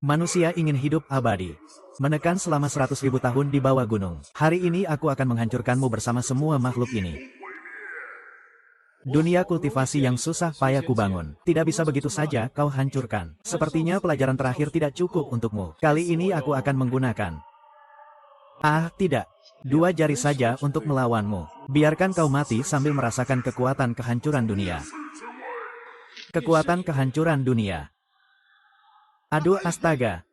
Manusia ingin hidup abadi. Menekan selama 100.000 tahun di bawah gunung. Hari ini aku akan menghancurkanmu bersama semua makhluk ini. Dunia kultivasi yang susah payah kubangun. Tidak bisa begitu saja kau hancurkan. Sepertinya pelajaran terakhir tidak cukup untukmu. Kali ini aku akan menggunakan... Ah, tidak. 2 jari saja untuk melawanmu. Biarkan kau mati sambil merasakan kekuatan kehancuran dunia. Kekuatan kehancuran dunia. Aduh astaga.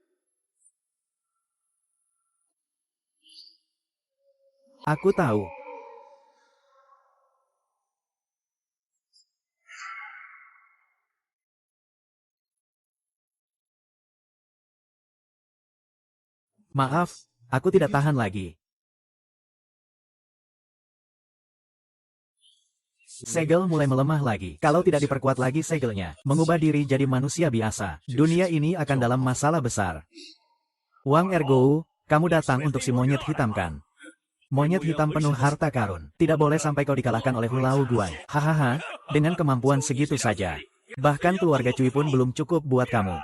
Aku tahu. Maaf, aku tidak tahan lagi. Segel mulai melemah lagi. Kalau tidak diperkuat lagi segelnya, mengubah diri jadi manusia biasa, dunia ini akan dalam masalah besar. Wang Ergou, kamu datang untuk si monyet hitam kan? Monyet hitam penuh harta karun. Tidak boleh sampai kau dikalahkan oleh Hulau Guan. Hahaha, dengan kemampuan segitu saja. Bahkan keluarga Cui pun belum cukup buat kamu.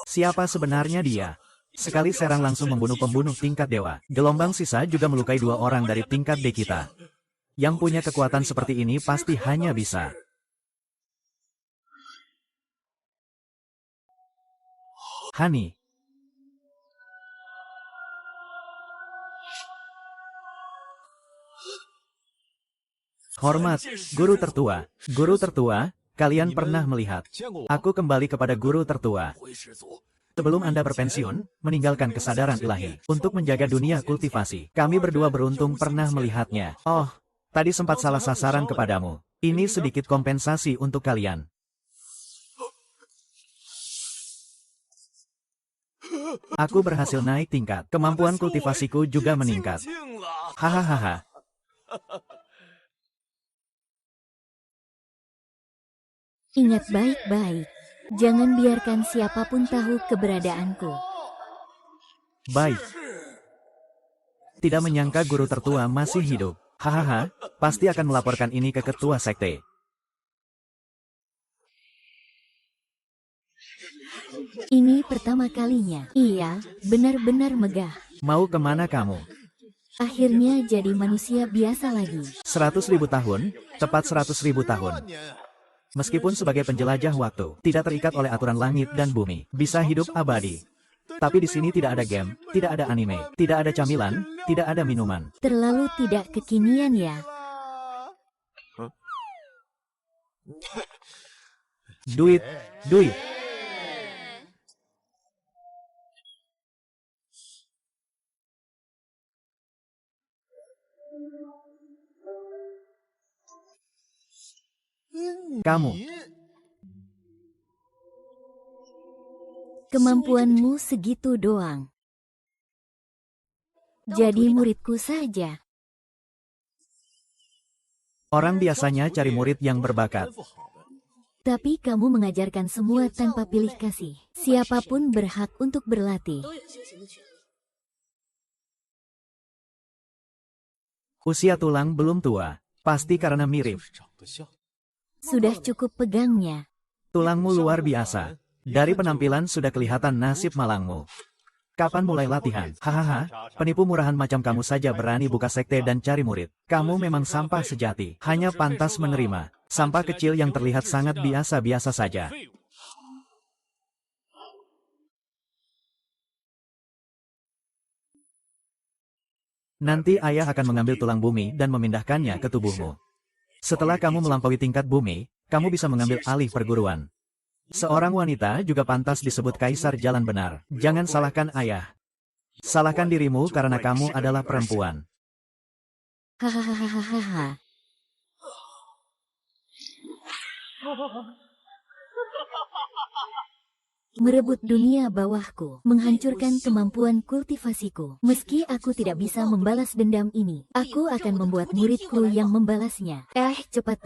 Siapa sebenarnya dia? Sekali serang langsung membunuh pembunuh tingkat dewa. Gelombang sisa juga melukai 2 orang dari tingkat D kita. Yang punya kekuatan seperti ini pasti hanya bisa. Hani. Hormat, guru tertua. Guru tertua, kalian pernah melihat. Aku kembali kepada guru tertua. Sebelum Anda berpensiun, meninggalkan kesadaran ilahi. Untuk menjaga dunia kultivasi. Kami berdua beruntung pernah melihatnya. Oh, tadi sempat salah sasaran kepadamu. Ini sedikit kompensasi untuk kalian. Aku berhasil naik tingkat. Kemampuan kultivasiku juga meningkat. Hahaha. Ingat baik-baik. Jangan biarkan siapapun tahu keberadaanku. Baik. Tidak menyangka guru tertua masih hidup. Hahaha, pasti akan melaporkan ini ke ketua sekte. Ini pertama kalinya. Iya, benar-benar megah. Mau kemana kamu? Akhirnya jadi manusia biasa lagi. 100.000 tahun, tepat 100.000 tahun. Meskipun sebagai penjelajah waktu, tidak terikat oleh aturan langit dan bumi, bisa hidup abadi. Tapi di sini tidak ada game, tidak ada anime, tidak ada camilan, tidak ada minuman. Terlalu tidak kekinian ya. Duit, duit. Kamu. Kemampuanmu segitu doang. Jadi muridku saja. Orang biasanya cari murid yang berbakat. Tapi kamu mengajarkan semua tanpa pilih kasih. Siapapun berhak untuk berlatih. Usia tulang belum tua, pasti karena mirip. Sudah cukup pegangnya. Tulangmu luar biasa. Dari penampilan sudah kelihatan nasib malangmu. Kapan mulai latihan? Hahaha, penipu murahan macam kamu saja berani buka sekte dan cari murid. Kamu memang sampah sejati, hanya pantas menerima. Sampah kecil yang terlihat sangat biasa-biasa saja. Nanti ayah akan mengambil tulang bumi dan memindahkannya ke tubuhmu. Setelah kamu melampaui tingkat bumi, kamu bisa mengambil alih perguruan. Seorang wanita juga pantas disebut kaisar jalan benar. Jangan salahkan ayah. Salahkan dirimu karena kamu adalah perempuan. Hahaha. merebut dunia bawahku, menghancurkan kemampuan kultivasiku. Meski aku tidak bisa membalas dendam ini, aku akan membuat muridku yang membalasnya. Cepat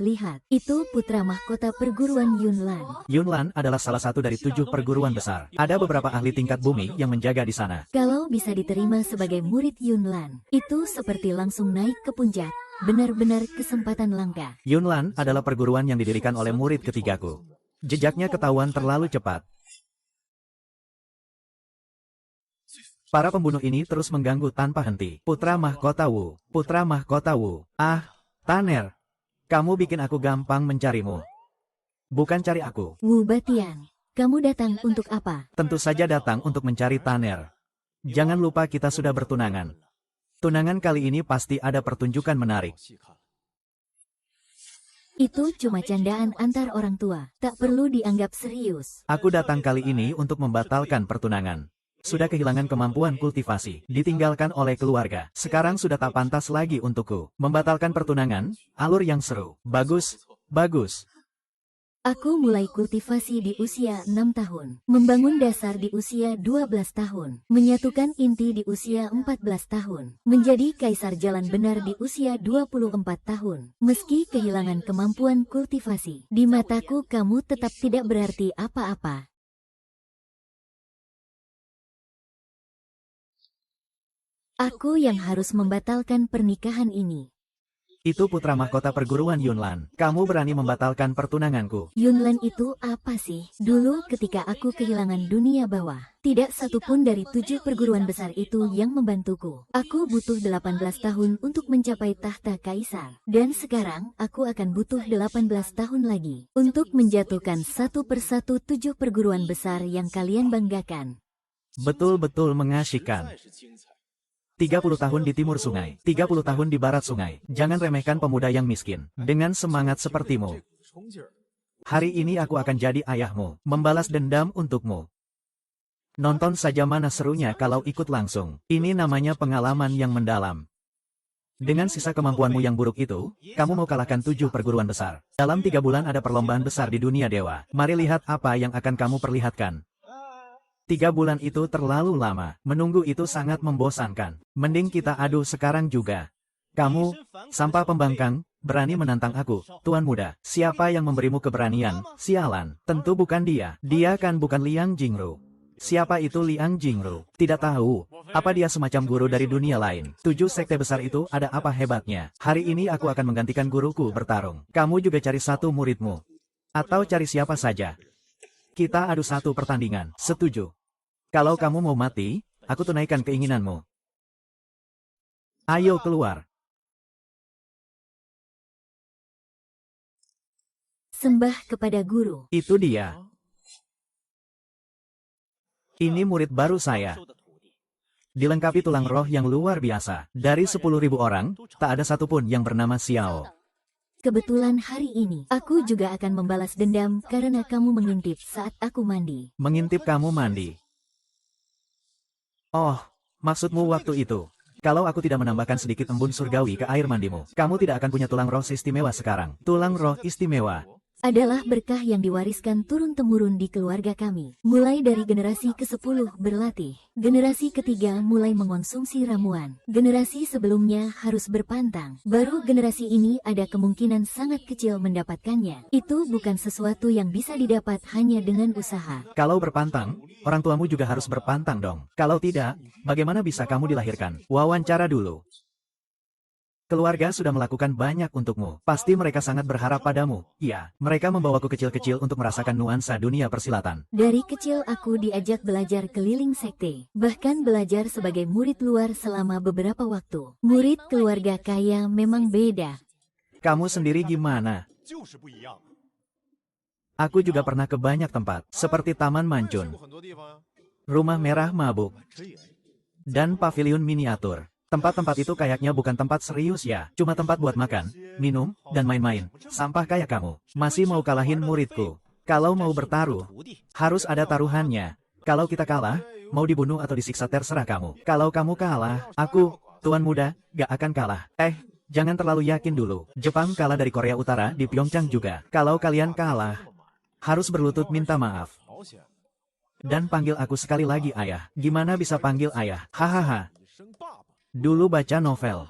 lihat. Itu putra mahkota perguruan Yunlan. Yunlan adalah salah satu dari 7 perguruan besar. Ada beberapa ahli tingkat bumi yang menjaga di sana. Kalau bisa diterima sebagai murid Yunlan, itu seperti langsung naik ke puncak. Benar-benar kesempatan langka. Yunlan adalah perguruan yang didirikan oleh murid ketigaku. Jejaknya ketahuan terlalu cepat. Para pembunuh ini terus mengganggu tanpa henti. Putra Mahkota Wu. Tanner. Kamu bikin aku gampang mencarimu. Bukan cari aku. Wu Batian, kamu datang untuk apa? Tentu saja datang untuk mencari Tanner. Jangan lupa kita sudah bertunangan. Tunangan kali ini pasti ada pertunjukan menarik. Itu cuma candaan antar orang tua, tak perlu dianggap serius. Aku datang kali ini untuk membatalkan pertunangan. Sudah kehilangan kemampuan kultivasi, ditinggalkan oleh keluarga. Sekarang sudah tak pantas lagi untukku. Membatalkan pertunangan, alur yang seru. Bagus. Aku mulai kultivasi di usia 6 tahun, membangun dasar di usia 12 tahun, menyatukan inti di usia 14 tahun, menjadi kaisar jalan benar di usia 24 tahun. Meski kehilangan kemampuan kultivasi, di mataku kamu tetap tidak berarti apa-apa. Aku yang harus membatalkan pernikahan ini. Itu putra mahkota perguruan Yunlan. Kamu berani membatalkan pertunanganku. Yunlan itu apa sih? Dulu ketika aku kehilangan dunia bawah, tidak satupun dari 7 perguruan besar itu yang membantuku. Aku butuh 18 tahun untuk mencapai tahta kaisar. Dan sekarang aku akan butuh 18 tahun lagi untuk menjatuhkan satu persatu 7 perguruan besar yang kalian banggakan. Betul-betul mengasyikkan. 30 tahun di timur sungai, 30 tahun di barat sungai. Jangan remehkan pemuda yang miskin. Dengan semangat sepertimu. Hari ini aku akan jadi ayahmu, membalas dendam untukmu. Nonton saja mana serunya kalau ikut langsung. Ini namanya pengalaman yang mendalam. Dengan sisa kemampuanmu yang buruk itu, kamu mau kalahkan 7 perguruan besar. Dalam 3 bulan ada perlombaan besar di dunia dewa. Mari lihat apa yang akan kamu perlihatkan. 3 bulan itu terlalu lama. Menunggu itu sangat membosankan. Mending kita adu sekarang juga. Kamu, sampah pembangkang, berani menantang aku, tuan muda. Siapa yang memberimu keberanian? Sialan. Tentu bukan dia. Dia kan bukan Liang Jingru. Siapa itu Liang Jingru? Tidak tahu. Apa dia semacam guru dari dunia lain? 7 sekte besar itu ada apa hebatnya? Hari ini aku akan menggantikan guruku bertarung. Kamu juga cari satu muridmu. Atau cari siapa saja. Kita adu satu pertandingan. Setuju. Kalau kamu mau mati, aku tunaikan keinginanmu. Ayo keluar. Sembah kepada guru. Itu dia. Ini murid baru saya. Dilengkapi tulang roh yang luar biasa. Dari 10.000 orang, tak ada satupun yang bernama Xiao. Kebetulan hari ini, aku juga akan membalas dendam karena kamu mengintip saat aku mandi. Mengintip kamu mandi. Oh, maksudmu waktu itu. Kalau aku tidak menambahkan sedikit embun surgawi ke air mandimu, kamu tidak akan punya tulang roh istimewa sekarang. Tulang roh istimewa adalah berkah yang diwariskan turun-temurun di keluarga kami. Mulai dari generasi ke-10 berlatih, generasi ketiga mulai mengonsumsi ramuan, generasi sebelumnya harus berpantang, baru generasi ini ada kemungkinan sangat kecil mendapatkannya. Itu bukan sesuatu yang bisa didapat hanya dengan usaha. Kalau berpantang, orang tuamu juga harus berpantang dong. Kalau tidak, bagaimana bisa kamu dilahirkan? Wawancara dulu. Keluarga sudah melakukan banyak untukmu. Pasti mereka sangat berharap padamu. Iya, mereka membawaku kecil-kecil untuk merasakan nuansa dunia persilatan. Dari kecil aku diajak belajar keliling sekte. Bahkan belajar sebagai murid luar selama beberapa waktu. Murid keluarga kaya memang beda. Kamu sendiri gimana? Aku juga pernah ke banyak tempat, seperti Taman Mancun, Rumah Merah Mabuk, dan Paviliun Miniatur. Tempat-tempat itu kayaknya bukan tempat serius ya, cuma tempat buat makan, minum, dan main-main. Sampah kayak kamu, masih mau kalahin muridku. Kalau mau bertaruh, harus ada taruhannya. Kalau kita kalah, mau dibunuh atau disiksa terserah kamu. Kalau kamu kalah, aku, tuan muda, gak akan kalah. Jangan terlalu yakin dulu. Jepang kalah dari Korea Utara di Pyeongchang juga. Kalau kalian kalah, harus berlutut minta maaf. Dan panggil aku sekali lagi ayah. Gimana bisa panggil ayah? Hahaha. Dulu baca novel.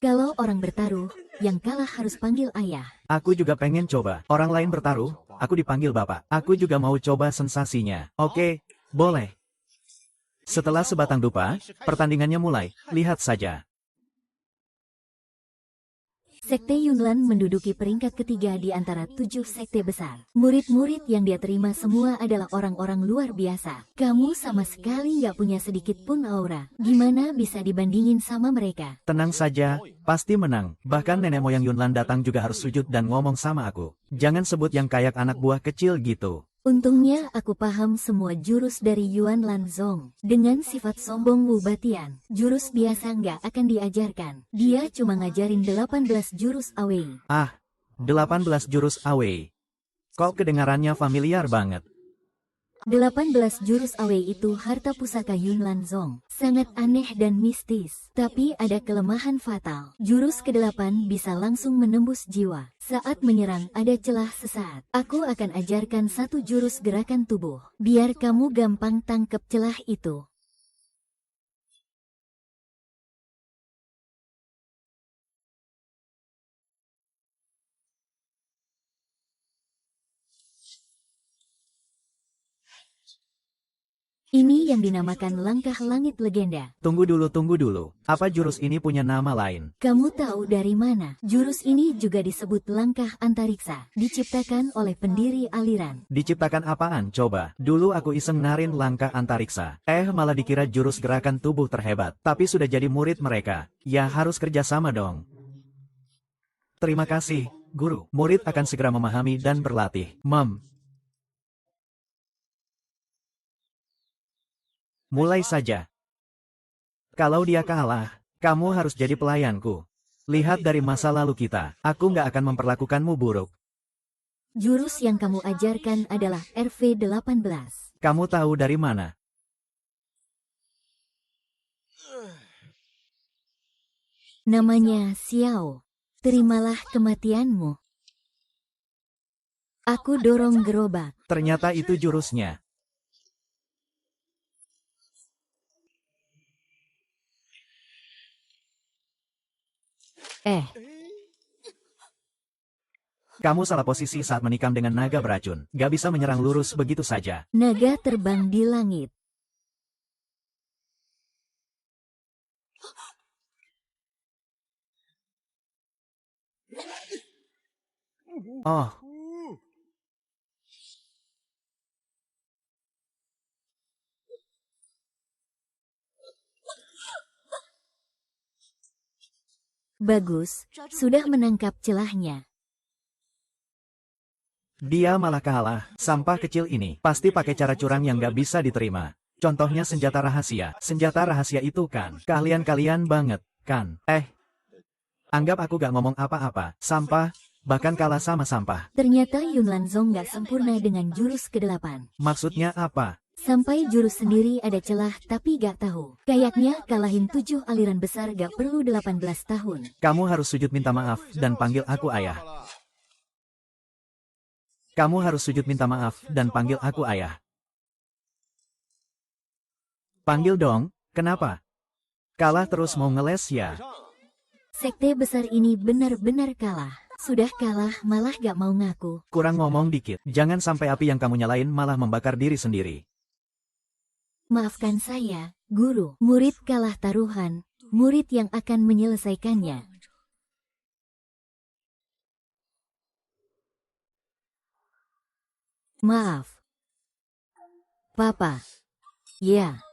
Kalau orang bertaruh, yang kalah harus panggil ayah. Aku juga pengen coba. Orang lain bertaruh, aku dipanggil bapak. Aku juga mau coba sensasinya. Oke, boleh. Setelah sebatang dupa, pertandingannya mulai. Lihat saja. Sekte Yunlan menduduki peringkat ketiga di antara 7 sekte besar. Murid-murid yang dia terima semua adalah orang-orang luar biasa. Kamu sama sekali nggak punya sedikit pun aura. Gimana bisa dibandingin sama mereka? Tenang saja, pasti menang. Bahkan nenek moyang Yunlan datang juga harus sujud dan ngomong sama aku. Jangan sebut yang kayak anak buah kecil gitu. Untungnya aku paham semua jurus dari Yuan Lanzong. Dengan sifat sombong Wu Batian, jurus biasa nggak akan diajarkan. Dia cuma ngajarin 18 jurus Awei. 18 jurus Awei. Kok kedengarannya familiar banget. 18 jurus Awei itu harta pusaka Yun Lanzong. Sangat aneh dan mistis. Tapi ada kelemahan fatal. Jurus ke-8 bisa langsung menembus jiwa. Saat menyerang ada celah sesaat. Aku akan ajarkan satu jurus gerakan tubuh. Biar kamu gampang tangkep celah itu. Ini yang dinamakan langkah langit legenda. Tunggu dulu. Apa jurus ini punya nama lain? Kamu tahu dari mana? Jurus ini juga disebut langkah antariksa. Diciptakan oleh pendiri aliran. Diciptakan apaan coba? Dulu aku iseng narin langkah antariksa. Malah dikira jurus gerakan tubuh terhebat. Tapi sudah jadi murid mereka. Ya harus kerjasama dong. Terima kasih, guru. Murid akan segera memahami dan berlatih. Mulai saja. Kalau dia kalah, kamu harus jadi pelayanku. Lihat dari masa lalu kita, aku nggak akan memperlakukanmu buruk. Jurus yang kamu ajarkan adalah RV18. Kamu tahu dari mana? Namanya Xiao. Terimalah kematianmu. Aku dorong gerobak. Ternyata itu jurusnya. Kamu salah posisi saat menikam dengan naga beracun. Gak bisa menyerang lurus begitu saja. Naga terbang di langit. Oh, Bagus, sudah menangkap celahnya. dia malah kalah. Sampah kecil ini pasti pakai cara curang yang gak bisa diterima. Contohnya senjata rahasia. Senjata rahasia itu kan kalian-kalian banget, kan? Anggap aku gak ngomong apa-apa. Sampah, bahkan kalah sama sampah. Ternyata Yun Lanzong gak sempurna dengan jurus ke-8. Maksudnya apa? Sampai jurus sendiri ada celah tapi gak tahu. Kayaknya kalahin 7 aliran besar gak perlu 18 tahun. Kamu harus sujud minta maaf dan panggil aku ayah. Kamu harus sujud minta maaf dan panggil aku ayah. Panggil dong, kenapa? Kalah terus mau ngeles ya? Sekte besar ini benar-benar kalah. Sudah kalah malah gak mau ngaku. Kurang ngomong dikit. Jangan sampai api yang kamu nyalain malah membakar diri sendiri. Maafkan saya, guru. Murid kalah taruhan. Murid yang akan menyelesaikannya. Maaf. Papa. Ya.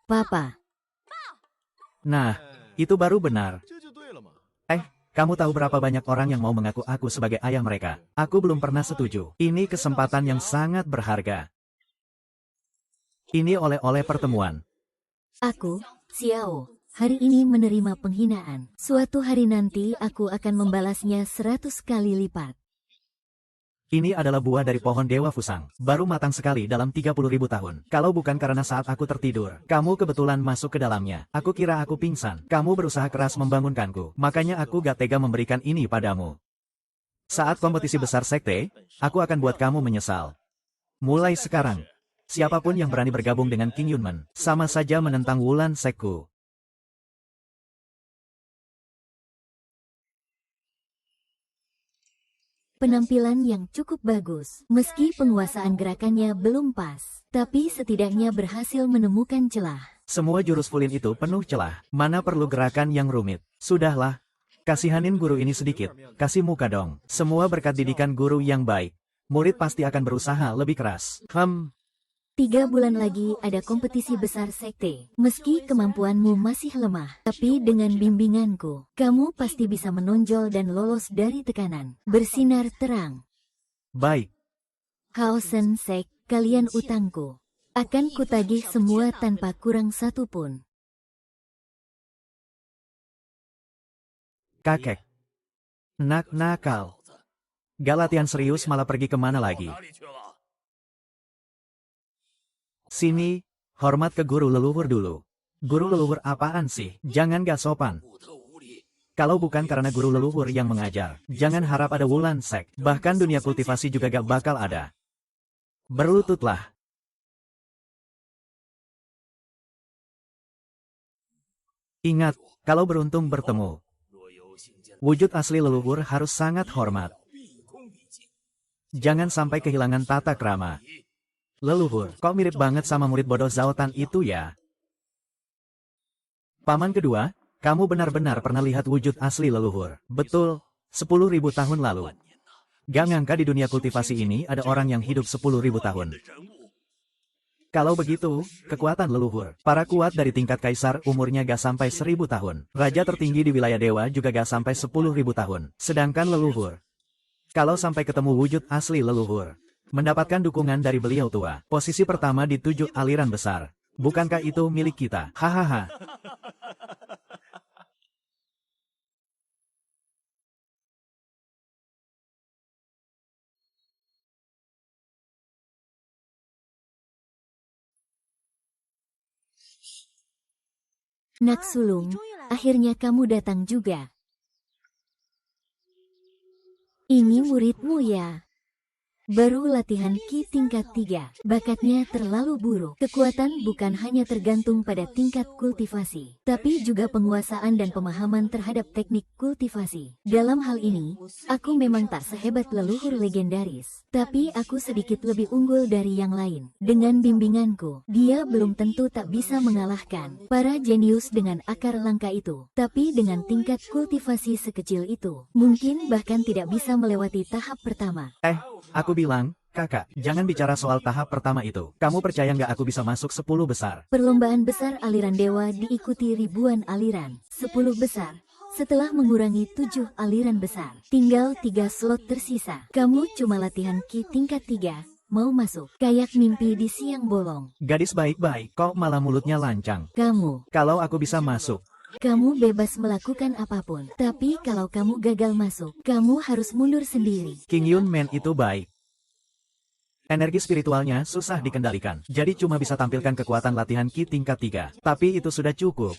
Papa. Nah, itu baru benar. Kamu tahu berapa banyak orang yang mau mengaku aku sebagai ayah mereka? Aku belum pernah setuju. Ini kesempatan yang sangat berharga. Ini oleh-oleh pertemuan. Aku, Xiao, hari ini menerima penghinaan. Suatu hari nanti aku akan membalasnya 100 kali lipat. Ini adalah buah dari pohon Dewa Fusang. Baru matang sekali dalam 30.000 tahun. Kalau bukan karena saat aku tertidur, kamu kebetulan masuk ke dalamnya. Aku kira aku pingsan. Kamu berusaha keras membangunkanku. Makanya aku gak tega memberikan ini padamu. Saat kompetisi besar sekte, aku akan buat kamu menyesal. Mulai sekarang, siapapun yang berani bergabung dengan King Yunmen, sama saja menentang Wulan Sekku. Penampilan yang cukup bagus, meski penguasaan gerakannya belum pas, tapi setidaknya berhasil menemukan celah. Semua jurus Fulin itu penuh celah, mana perlu gerakan yang rumit. Sudahlah, kasihanin guru ini sedikit, kasih muka dong. Semua berkat didikan guru yang baik, murid pasti akan berusaha lebih keras. 3 bulan lagi ada kompetisi besar sekte. Meski kemampuanmu masih lemah, tapi dengan bimbinganku, kamu pasti bisa menonjol dan lolos dari tekanan. Bersinar terang. Baik. Haosen Sek, kalian utangku. Akan kutagih semua tanpa kurang satu pun. Kakek. Nakal. Gak latihan serius malah pergi kemana lagi? Sini, hormat ke guru leluhur dulu. Guru leluhur apaan sih? Jangan gak sopan. Kalau bukan karena guru leluhur yang mengajar, jangan harap ada Wulan Sek. Bahkan dunia kultivasi juga gak bakal ada. Berlututlah. Ingat, kalau beruntung bertemu, wujud asli leluhur harus sangat hormat. Jangan sampai kehilangan tata krama. Leluhur, kok mirip banget sama murid bodoh Zhao Tan itu ya? Paman kedua, kamu benar-benar pernah lihat wujud asli leluhur. Betul, 10.000 tahun lalu. Gak nyangka di dunia kultivasi ini ada orang yang hidup 10.000 tahun. Kalau begitu, kekuatan leluhur. Para kuat dari tingkat kaisar umurnya gak sampai 1.000 tahun. Raja tertinggi di wilayah dewa juga gak sampai 10.000 tahun. Sedangkan leluhur, kalau sampai ketemu wujud asli leluhur, mendapatkan dukungan dari beliau tua. Posisi pertama di 7 aliran besar. Bukankah itu milik kita? Hahaha. Nak sulung, akhirnya kamu datang juga. Ini muridmu ya? Baru latihan Ki tingkat 3, bakatnya terlalu buruk. Kekuatan bukan hanya tergantung pada tingkat kultivasi, tapi juga penguasaan dan pemahaman terhadap teknik kultivasi. Dalam hal ini, aku memang tak sehebat leluhur legendaris, tapi aku sedikit lebih unggul dari yang lain. Dengan bimbinganku, dia belum tentu tak bisa mengalahkan para jenius dengan akar langka itu. Tapi dengan tingkat kultivasi sekecil itu, mungkin bahkan tidak bisa melewati tahap pertama. Aku bilang, kakak, jangan bicara soal tahap pertama itu. Kamu percaya nggak aku bisa masuk 10 besar? Perlombaan besar aliran dewa diikuti ribuan aliran. 10 besar. Setelah mengurangi 7 aliran besar, tinggal 3 slot tersisa. Kamu cuma latihan Ki tingkat 3, mau masuk. Kayak mimpi di siang bolong. Gadis baik-baik, kok malah mulutnya lancang. Kalau aku bisa masuk, kamu bebas melakukan apapun. Tapi kalau kamu gagal masuk, kamu harus mundur sendiri. King Yunmen itu baik. Energi spiritualnya susah dikendalikan, jadi cuma bisa tampilkan kekuatan latihan Ki tingkat 3. Tapi itu sudah cukup.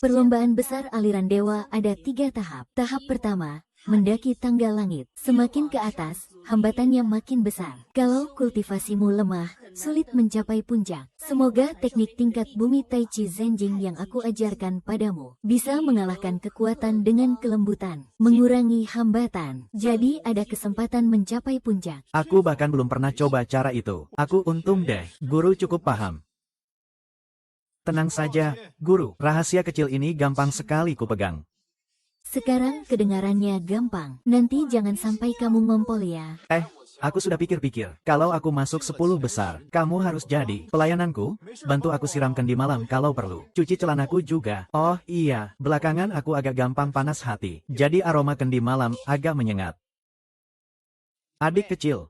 Perlombaan besar aliran dewa ada 3 tahap. Tahap pertama, mendaki tangga langit. Semakin ke atas, hambatannya makin besar. Kalau kultivasimu lemah, sulit mencapai puncak. Semoga teknik tingkat bumi Tai Chi Zenjing yang aku ajarkan padamu bisa mengalahkan kekuatan dengan kelembutan, mengurangi hambatan. Jadi ada kesempatan mencapai puncak. Aku bahkan belum pernah coba cara itu. Aku untung deh, guru cukup paham. Tenang saja, guru. Rahasia kecil ini gampang sekali kupegang. Sekarang kedengarannya gampang. Nanti jangan sampai kamu ngompol ya. Aku sudah pikir-pikir. Kalau aku masuk 10 besar, kamu harus jadi pelayananku. Bantu aku siram kendi malam kalau perlu. Cuci celanaku juga. Oh iya, belakangan aku agak gampang panas hati. Jadi aroma kendi malam agak menyengat. Adik kecil.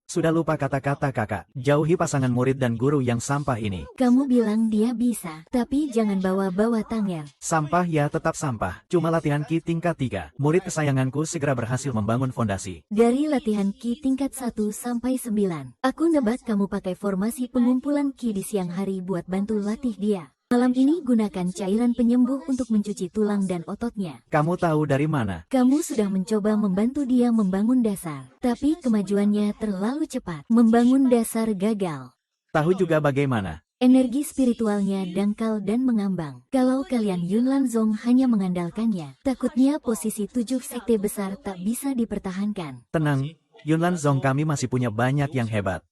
Sudah lupa kata-kata kakak. Jauhi pasangan murid dan guru yang sampah ini. Kamu bilang dia bisa, tapi jangan bawa-bawa tangel. Sampah ya tetap sampah. Cuma latihan Ki tingkat 3. Murid kesayanganku segera berhasil membangun fondasi. Dari latihan Ki tingkat 1 sampai 9, aku nebak kamu pakai formasi pengumpulan Ki di siang hari buat bantu latih dia. Malam ini gunakan cairan penyembuh untuk mencuci tulang dan ototnya. Kamu tahu dari mana? Kamu sudah mencoba membantu dia membangun dasar, tapi kemajuannya terlalu cepat. Membangun dasar gagal. Tahu juga bagaimana? Energi spiritualnya dangkal dan mengambang. Kalau kalian Yunlan Zong hanya mengandalkannya, takutnya posisi 7 sekte besar tak bisa dipertahankan. Tenang, Yunlan Zong kami masih punya banyak yang hebat.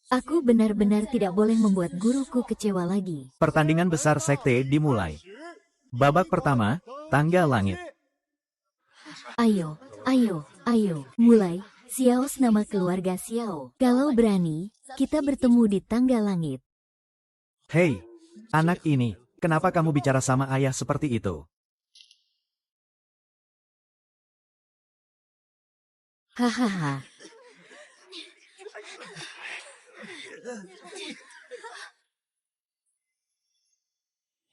Aku benar-benar tidak boleh membuat guruku kecewa lagi. Pertandingan besar sekte dimulai. Babak pertama, tangga langit. Ayo, ayo, ayo, mulai. Xiao nama keluarga Xiao. Kalau berani, kita bertemu di tangga langit. Hei, anak ini, kenapa kamu bicara sama ayah seperti itu? Hahaha.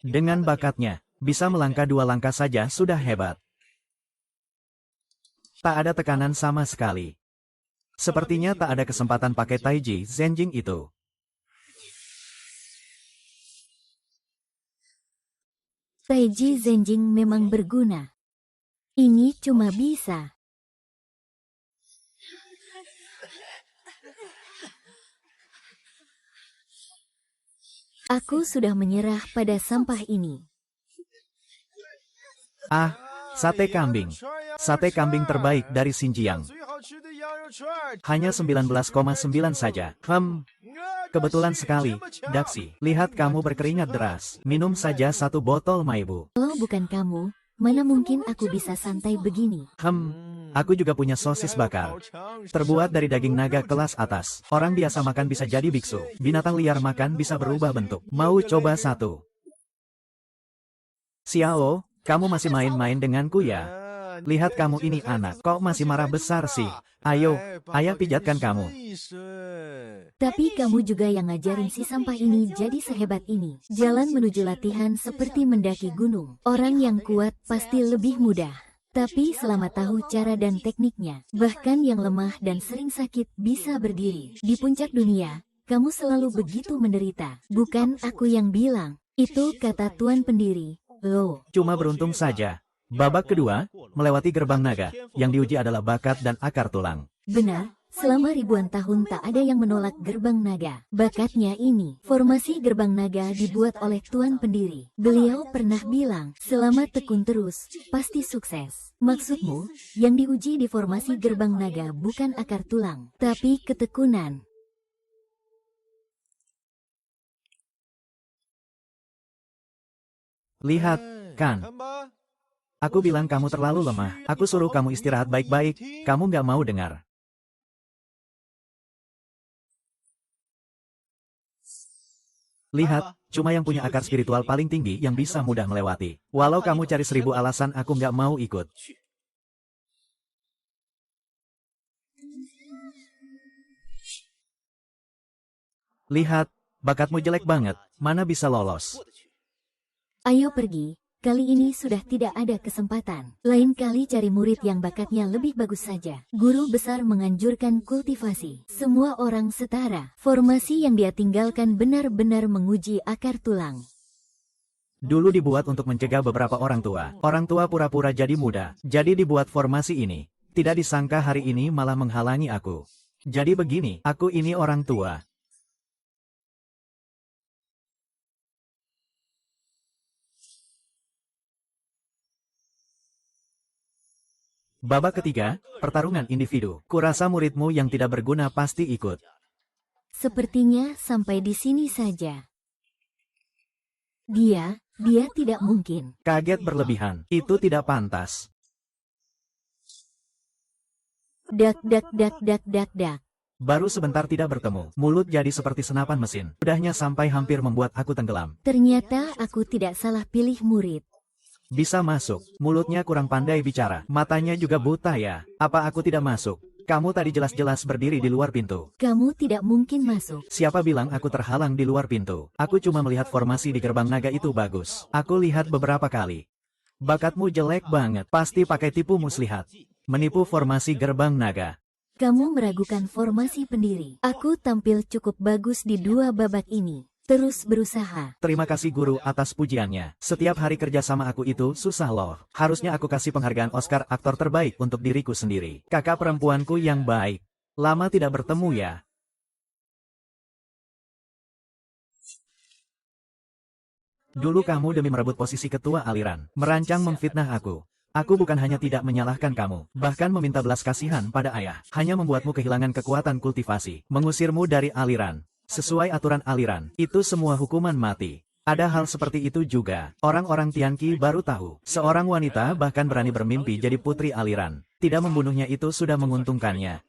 Dengan bakatnya, bisa melangkah 2 langkah saja sudah hebat. Tak ada tekanan sama sekali. Sepertinya tak ada kesempatan pakai Taiji Zenjing itu. Taiji Zenjing memang berguna. Ini cuma bisa. Aku sudah menyerah pada sampah ini. Ah, sate kambing. Sate kambing terbaik dari Xinjiang. Hanya 19,9 saja. Kebetulan sekali, Daxi. Lihat kamu berkeringat deras. Minum saja 1 botol Maibu. Kalau bukan kamu, mana mungkin aku bisa santai begini? Aku juga punya sosis bakar. Terbuat dari daging naga kelas atas. Orang biasa makan bisa jadi biksu. Binatang liar makan bisa berubah bentuk. Mau coba 1? Xiao, kamu masih main-main denganku ya? Lihat kamu ini anak, kok masih marah besar sih? Ayo, ayah pijatkan kamu. Tapi kamu juga yang ngajarin si sampah ini jadi sehebat ini. Jalan menuju latihan seperti mendaki gunung. Orang yang kuat pasti lebih mudah. Tapi selama tahu cara dan tekniknya, bahkan yang lemah dan sering sakit bisa berdiri. Di puncak dunia, kamu selalu begitu menderita. Bukan aku yang bilang. Itu kata Tuan Pendiri. Loh. Cuma beruntung saja. Babak kedua, melewati gerbang naga. Yang diuji adalah bakat dan akar tulang. Benar, selama ribuan tahun tak ada yang menolak gerbang naga. Bakatnya ini, formasi gerbang naga dibuat oleh Tuan Pendiri. Beliau pernah bilang, selama tekun terus, pasti sukses. Maksudmu, yang diuji di formasi gerbang naga bukan akar tulang, tapi ketekunan. Lihat, kan? Aku bilang kamu terlalu lemah. Aku suruh kamu istirahat baik-baik, kamu nggak mau dengar. Lihat, cuma yang punya akar spiritual paling tinggi yang bisa mudah melewati. Walau kamu cari 1000 alasan aku nggak mau ikut. Lihat, bakatmu jelek banget, mana bisa lolos. Ayo pergi. Kali ini sudah tidak ada kesempatan. Lain kali cari murid yang bakatnya lebih bagus saja. Guru besar menganjurkan kultivasi. Semua orang setara. Formasi yang dia tinggalkan benar-benar menguji akar tulang. Dulu dibuat untuk mencegah beberapa orang tua. Orang tua pura-pura jadi muda. Jadi dibuat formasi ini. Tidak disangka hari ini malah menghalangi aku. Jadi begini, aku ini orang tua. Babak ketiga, pertarungan individu. Kurasa muridmu yang tidak berguna pasti ikut. Sepertinya sampai di sini saja. Dia tidak mungkin. Kaget berlebihan, itu tidak pantas. Dak dak dak dak dak dak. Baru sebentar tidak bertemu, mulut jadi seperti senapan mesin. Udahnya sampai hampir membuat aku tenggelam. Ternyata aku tidak salah pilih murid. Bisa masuk, mulutnya kurang pandai bicara. Matanya juga buta ya. Apa aku tidak masuk? Kamu tadi jelas-jelas berdiri di luar pintu. Kamu tidak mungkin masuk. Siapa bilang aku terhalang di luar pintu? Aku cuma melihat formasi di gerbang naga itu bagus. Aku lihat beberapa kali. Bakatmu jelek banget, pasti pakai tipu muslihat. Menipu formasi gerbang naga. Kamu meragukan formasi pendiri. Aku tampil cukup bagus di 2 babak ini. Terus berusaha. Terima kasih guru atas pujiannya. Setiap hari kerja sama aku itu susah loh. Harusnya aku kasih penghargaan Oscar aktor terbaik untuk diriku sendiri. Kakak perempuanku yang baik. Lama tidak bertemu ya. Dulu kamu demi merebut posisi ketua aliran, merancang memfitnah aku. Aku bukan hanya tidak menyalahkan kamu, bahkan meminta belas kasihan pada ayah. Hanya membuatmu kehilangan kekuatan kultivasi, mengusirmu dari aliran. Sesuai aturan aliran, itu semua hukuman mati. Ada hal seperti itu juga. Orang-orang Tianqi baru tahu. Seorang wanita bahkan berani bermimpi jadi putri aliran. Tidak membunuhnya itu sudah menguntungkannya.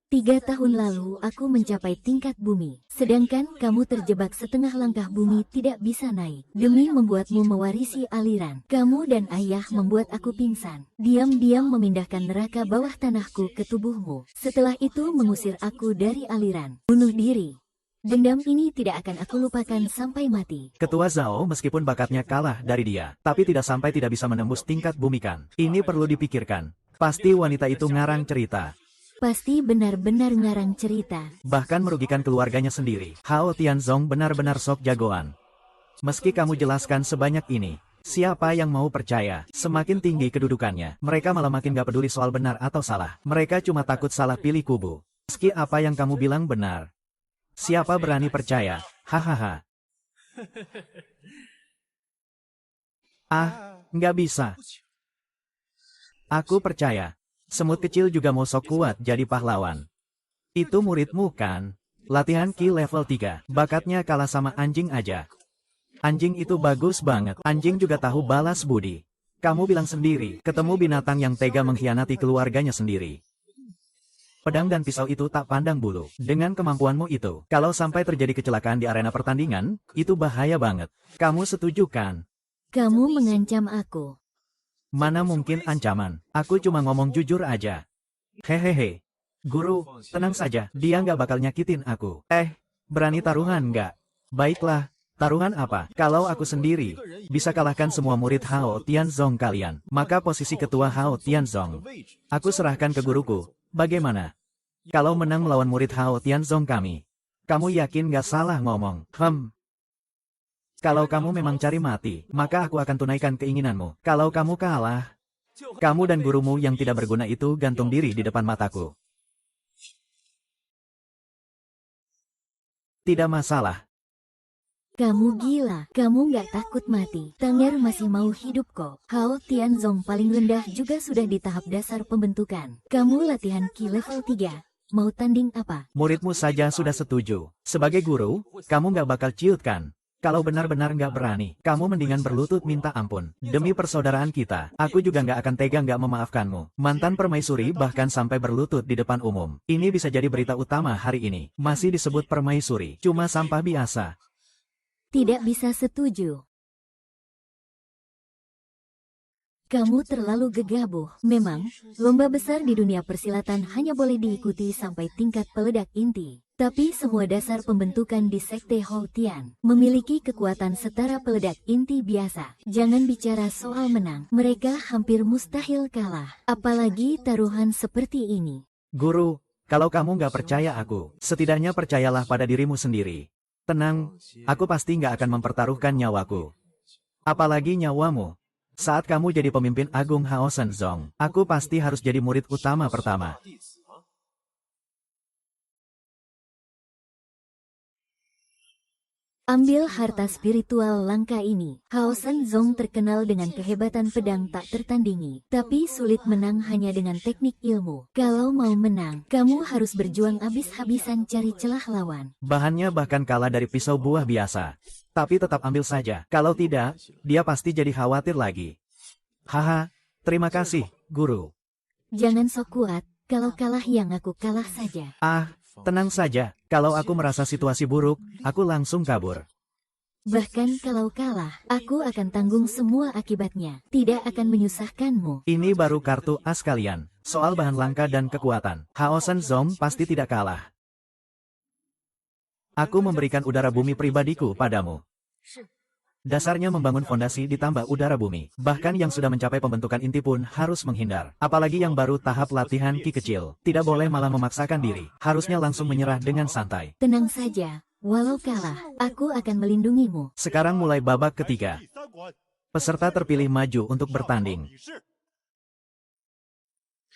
3 tahun lalu aku mencapai tingkat bumi. Sedangkan kamu terjebak setengah langkah bumi tidak bisa naik. Demi membuatmu mewarisi aliran. Kamu dan ayah membuat aku pingsan. Diam-diam memindahkan neraka bawah tanahku ke tubuhmu. Setelah itu mengusir aku dari aliran. Bunuh diri. Dendam ini tidak akan aku lupakan sampai mati. Ketua Zhao meskipun bakatnya kalah dari dia, tapi tidak sampai tidak bisa menembus tingkat bumi kan. Ini perlu dipikirkan. Pasti wanita itu ngarang cerita. Pasti benar-benar ngarang cerita. Bahkan merugikan keluarganya sendiri. Hao Tianzong benar-benar sok jagoan. Meski kamu jelaskan sebanyak ini, siapa yang mau percaya? Semakin tinggi kedudukannya, mereka malah makin gak peduli soal benar atau salah. Mereka cuma takut salah pilih kubu. Meski apa yang kamu bilang benar. Siapa berani percaya? Hahaha. Nggak bisa. Aku percaya. Semut kecil juga mau sok kuat jadi pahlawan. Itu muridmu kan? Latihan Ki level 3. Bakatnya kalah sama anjing aja. Anjing itu bagus banget. Anjing juga tahu balas budi. Kamu bilang sendiri, ketemu binatang yang tega mengkhianati keluarganya sendiri. Pedang dan pisau itu tak pandang bulu. Dengan kemampuanmu itu, kalau sampai terjadi kecelakaan di arena pertandingan, itu bahaya banget. Kamu setuju kan? Kamu mengancam aku. Mana mungkin ancaman? Aku cuma ngomong jujur aja. Hehehe. Guru, tenang saja, dia nggak bakal nyakitin aku. Berani taruhan nggak? Baiklah, taruhan apa? Kalau aku sendiri bisa kalahkan semua murid Hao Tianzong kalian, maka posisi ketua Hao Tianzong aku serahkan ke guruku. Bagaimana? Kalau menang melawan murid Hao Tianzong kami, kamu yakin nggak salah ngomong? Kalau kamu memang cari mati, maka aku akan tunaikan keinginanmu. Kalau kamu kalah, kamu dan gurumu yang tidak berguna itu gantung diri di depan mataku. Tidak masalah. Kamu gila, kamu nggak takut mati. Tanger masih mau hidup kok. Hao Tianzong paling rendah juga sudah di tahap dasar pembentukan. Kamu latihan Ki level 3. Mau tanding apa? Muridmu saja sudah setuju. Sebagai guru, kamu nggak bakal ciut kan? Kalau benar-benar nggak berani, kamu mendingan berlutut minta ampun. Demi persaudaraan kita, aku juga nggak akan tega nggak memaafkanmu. Mantan permaisuri bahkan sampai berlutut di depan umum. Ini bisa jadi berita utama hari ini. Masih disebut permaisuri, cuma sampah biasa. Tidak bisa setuju. Kamu terlalu gegabah. Memang, lomba besar di dunia persilatan hanya boleh diikuti sampai tingkat peledak inti. Tapi semua dasar pembentukan di Sekte Hou Tian memiliki kekuatan setara peledak inti biasa. Jangan bicara soal menang. Mereka hampir mustahil kalah. Apalagi taruhan seperti ini. Guru, kalau kamu nggak percaya aku, setidaknya percayalah pada dirimu sendiri. Tenang, aku pasti nggak akan mempertaruhkan nyawaku. Apalagi nyawamu. Saat kamu jadi pemimpin agung Hao Shenzong, aku pasti harus jadi murid utama pertama. Ambil harta spiritual langka ini. Hao Shenzong terkenal dengan kehebatan pedang tak tertandingi. Tapi sulit menang hanya dengan teknik ilmu. Kalau mau menang, kamu harus berjuang habis-habisan cari celah lawan. Bahannya bahkan kalah dari pisau buah biasa. Tapi tetap ambil saja. Kalau tidak, dia pasti jadi khawatir lagi. Haha, terima kasih, guru. Jangan sok kuat, kalau kalah yang aku kalah saja. Tenang saja, kalau aku merasa situasi buruk, aku langsung kabur. Bahkan kalau kalah, aku akan tanggung semua akibatnya. Tidak akan menyusahkanmu. Ini baru kartu as kalian. Soal bahan langka dan kekuatan, Hao Shenzong pasti tidak kalah. Aku memberikan udara bumi pribadiku padamu. Dasarnya membangun fondasi ditambah udara bumi. Bahkan yang sudah mencapai pembentukan inti pun harus menghindar. Apalagi yang baru tahap latihan Ki kecil. Tidak boleh malah memaksakan diri. Harusnya langsung menyerah dengan santai. Tenang saja, Walau kalah, aku akan melindungimu. Sekarang mulai babak ketiga. Peserta terpilih maju untuk bertanding.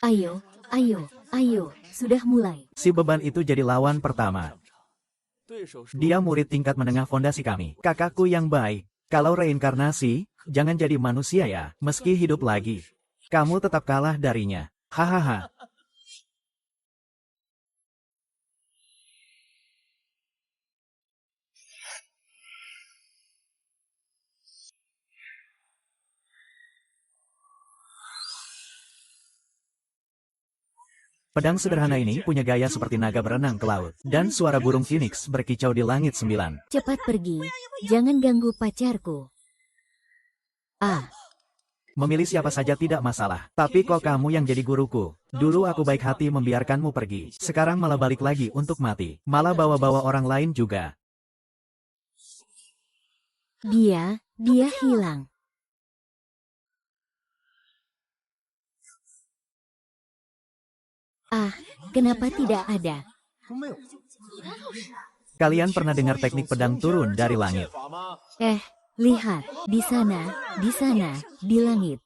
Ayo, ayo, ayo, sudah mulai. Si beban itu jadi lawan pertama. Dia murid tingkat menengah fondasi kami. Kakakku yang baik. Kalau reinkarnasi, jangan jadi manusia ya. Meski hidup lagi, kamu tetap kalah darinya. Hahaha. Pedang sederhana ini punya gaya seperti naga berenang ke laut, dan suara burung phoenix berkicau di langit 9. Cepat pergi, jangan ganggu pacarku. Ah, Memilih siapa saja tidak masalah, tapi kok kamu yang jadi guruku. Dulu aku baik hati membiarkanmu pergi, sekarang malah balik lagi untuk mati. Malah bawa-bawa orang lain juga. dia hilang. Ah, kenapa tidak ada? Kalian pernah dengar teknik pedang turun dari langit? Lihat, di sana, di langit.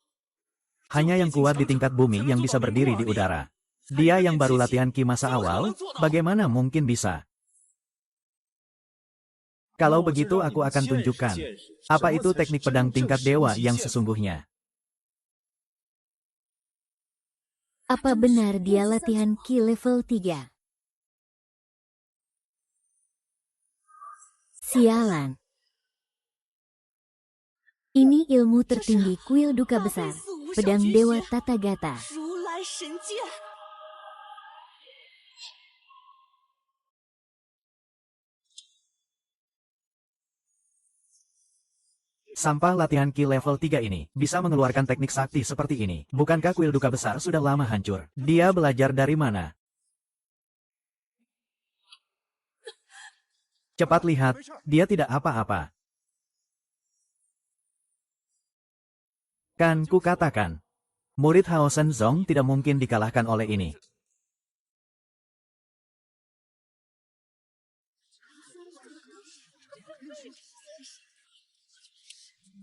Hanya yang kuat di tingkat bumi yang bisa berdiri di udara. Dia yang baru latihan ki masa awal, bagaimana mungkin bisa? Kalau begitu aku akan tunjukkan. Apa itu teknik pedang tingkat dewa yang sesungguhnya? Apa benar dia latihan ki level 3? Sialan. Ini ilmu tertinggi kuil duka besar, pedang dewa Tathagata. Sampah latihan ki level 3 ini bisa mengeluarkan teknik sakti seperti ini. Bukankah kuil duka besar sudah lama hancur? Dia belajar dari mana? Cepat lihat, dia tidak apa-apa. Kan ku katakan, murid Hao Shen Zong tidak mungkin dikalahkan oleh ini.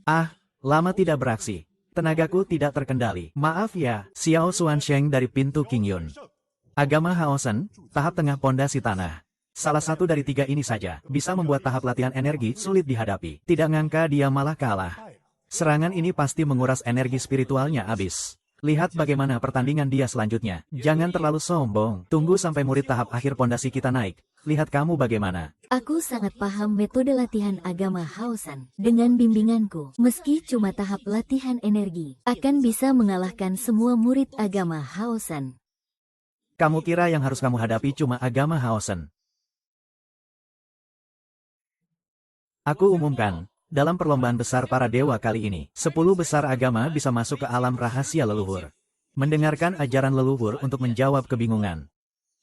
Ah, lama tidak beraksi. Tenagaku tidak terkendali. Maaf ya, Xiao Xuansheng dari pintu Qingyun. Agama Hao Shen, tahap tengah pondasi tanah. Salah satu dari 3 ini saja bisa membuat tahap latihan energi sulit dihadapi. Tidak ngangka dia malah kalah. Serangan ini pasti menguras energi spiritualnya habis. Lihat bagaimana pertandingan dia selanjutnya. Jangan terlalu sombong. Tunggu sampai murid tahap akhir pondasi kita naik. Lihat kamu bagaimana. Aku sangat paham metode latihan agama Hao Shen. Dengan bimbinganku, meski cuma tahap latihan energi, akan bisa mengalahkan semua murid agama Hao Shen. Kamu kira yang harus kamu hadapi cuma agama Hao Shen? Aku umumkan, dalam perlombaan besar para dewa kali ini, 10 besar agama bisa masuk ke alam rahasia leluhur. Mendengarkan ajaran leluhur untuk menjawab kebingungan.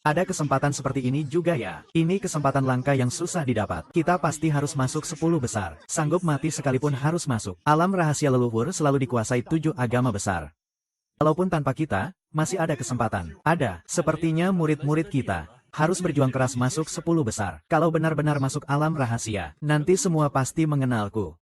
Ada kesempatan seperti ini juga ya. Ini kesempatan langka yang susah didapat. Kita pasti harus masuk 10 besar. Sanggup mati sekalipun harus masuk. Alam rahasia leluhur selalu dikuasai 7 agama besar. Walaupun tanpa kita, masih ada kesempatan. Ada, sepertinya murid-murid kita harus berjuang keras masuk 10 besar. Kalau benar-benar masuk alam rahasia, nanti semua pasti mengenalku.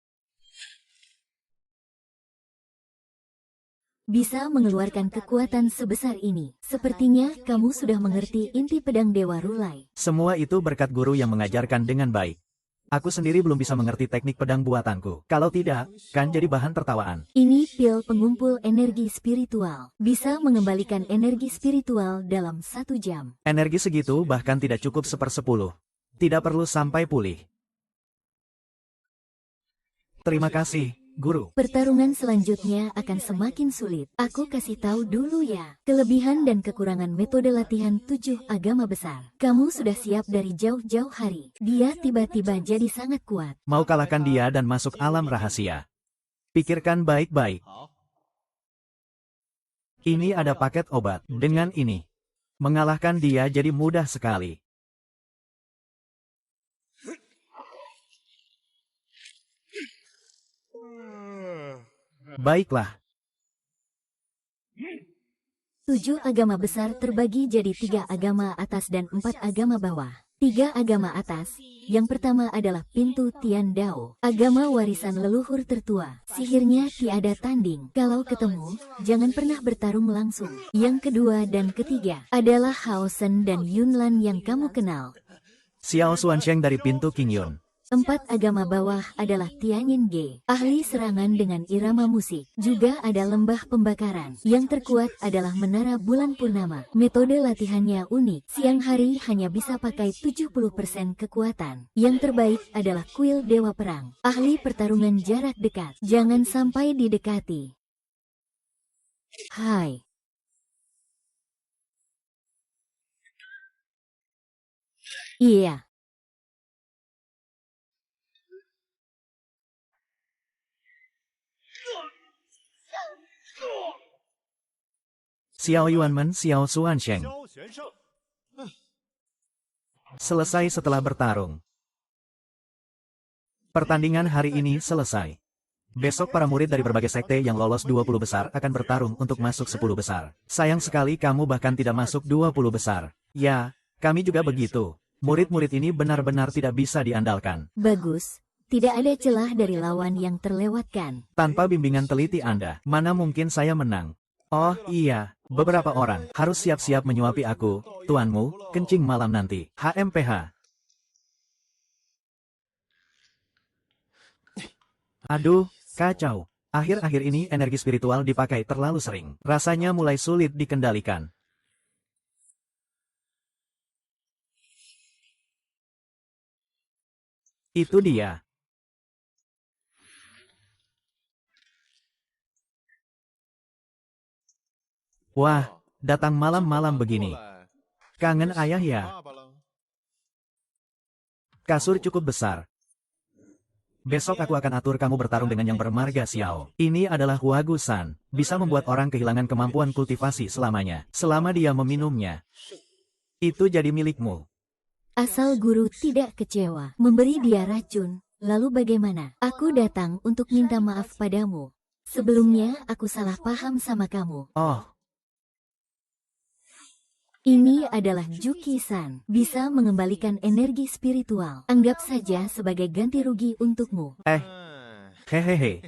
Bisa mengeluarkan kekuatan sebesar ini. Sepertinya kamu sudah mengerti inti pedang Dewa Rulai. Semua itu berkat guru yang mengajarkan dengan baik. Aku sendiri belum bisa mengerti teknik pedang buatanku. Kalau tidak, kan jadi bahan tertawaan. Ini pil pengumpul energi spiritual. Bisa mengembalikan energi spiritual dalam 1 jam. Energi segitu bahkan tidak cukup 1/10. Tidak perlu sampai pulih. Terima kasih, Guru. Pertarungan selanjutnya akan semakin sulit. Aku kasih tahu dulu ya. Kelebihan dan kekurangan metode latihan 7 agama besar. Kamu sudah siap dari jauh-jauh hari. Dia tiba-tiba jadi sangat kuat. Mau kalahkan dia dan masuk alam rahasia. Pikirkan baik-baik. Ini ada paket obat. Dengan ini, mengalahkan dia jadi mudah sekali. Baiklah. 7 agama besar terbagi jadi 3 agama atas dan 4 agama bawah. 3 agama atas. Yang pertama adalah pintu Tian Dao, agama warisan leluhur tertua. Sihirnya tiada tanding. Kalau ketemu, jangan pernah bertarung langsung. Yang kedua dan ketiga adalah Hao Shen dan Yunlan yang kamu kenal. Xiao Xuansheng dari pintu King Yun. 4 agama bawah adalah Tianyin Ge, ahli serangan dengan irama musik. Juga ada lembah pembakaran. Yang terkuat adalah menara bulan purnama. Metode latihannya unik. Siang hari hanya bisa pakai 70% kekuatan. Yang terbaik adalah kuil dewa perang. Ahli pertarungan jarak dekat. Jangan sampai didekati. Hai. Iya. Xiao Yuanmen Xiao Xuansheng. Selesai setelah bertarung. Pertandingan hari ini selesai. Besok para murid dari berbagai sekte yang lolos 20 besar akan bertarung untuk masuk 10 besar. Sayang sekali kamu bahkan tidak masuk 20 besar. Ya, kami juga begitu. Murid-murid ini benar-benar tidak bisa diandalkan. Bagus. Tidak ada celah dari lawan yang terlewatkan. Tanpa bimbingan teliti Anda, mana mungkin saya menang? Oh iya, beberapa orang harus siap-siap menyuapi aku, tuanmu, kencing malam nanti. HMPH. Aduh, kacau. Akhir-akhir ini energi spiritual dipakai terlalu sering. Rasanya mulai sulit dikendalikan. Itu dia. Wah, datang malam-malam begini. Kangen ayah ya. Kasur cukup besar. Besok aku akan atur kamu bertarung dengan yang bermarga Xiao. Ini adalah Huagusan. Bisa membuat orang kehilangan kemampuan kultivasi selamanya. Selama dia meminumnya. Itu jadi milikmu. Asal guru tidak kecewa, memberi dia racun. Lalu bagaimana? Aku datang untuk minta maaf padamu. Sebelumnya aku salah paham sama kamu. Oh. Ini adalah Juki-san, bisa mengembalikan energi spiritual. Anggap saja sebagai ganti rugi untukmu. Hehehe.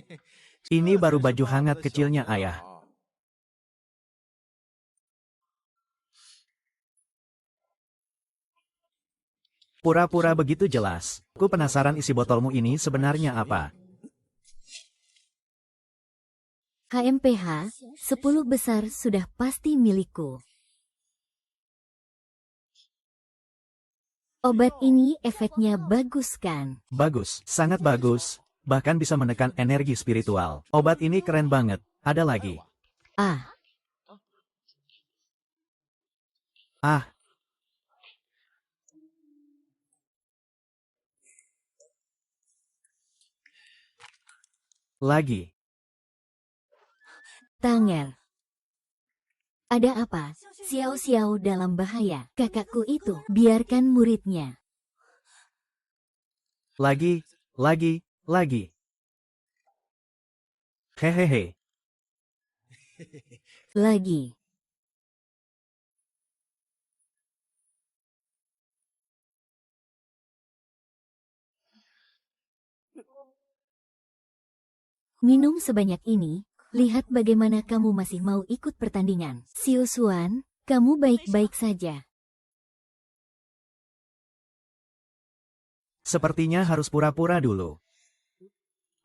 Ini baru baju hangat kecilnya ayah. Pura-pura begitu jelas. Ku penasaran isi botolmu ini sebenarnya apa. HMPH, 10 besar sudah pasti milikku. Obat ini efeknya bagus kan? Bagus, sangat bagus. Bahkan bisa menekan energi spiritual. Obat ini keren banget. Ada lagi. Ah, Ah. Lagi. Tanger. Ada apa? Xiao-Xiao dalam bahaya. Kakakku itu, biarkan muridnya. Lagi. Hehehe. Lagi. Minum sebanyak ini, lihat bagaimana kamu masih mau ikut pertandingan. Xiu Xuan, kamu baik-baik saja. Sepertinya harus pura-pura dulu.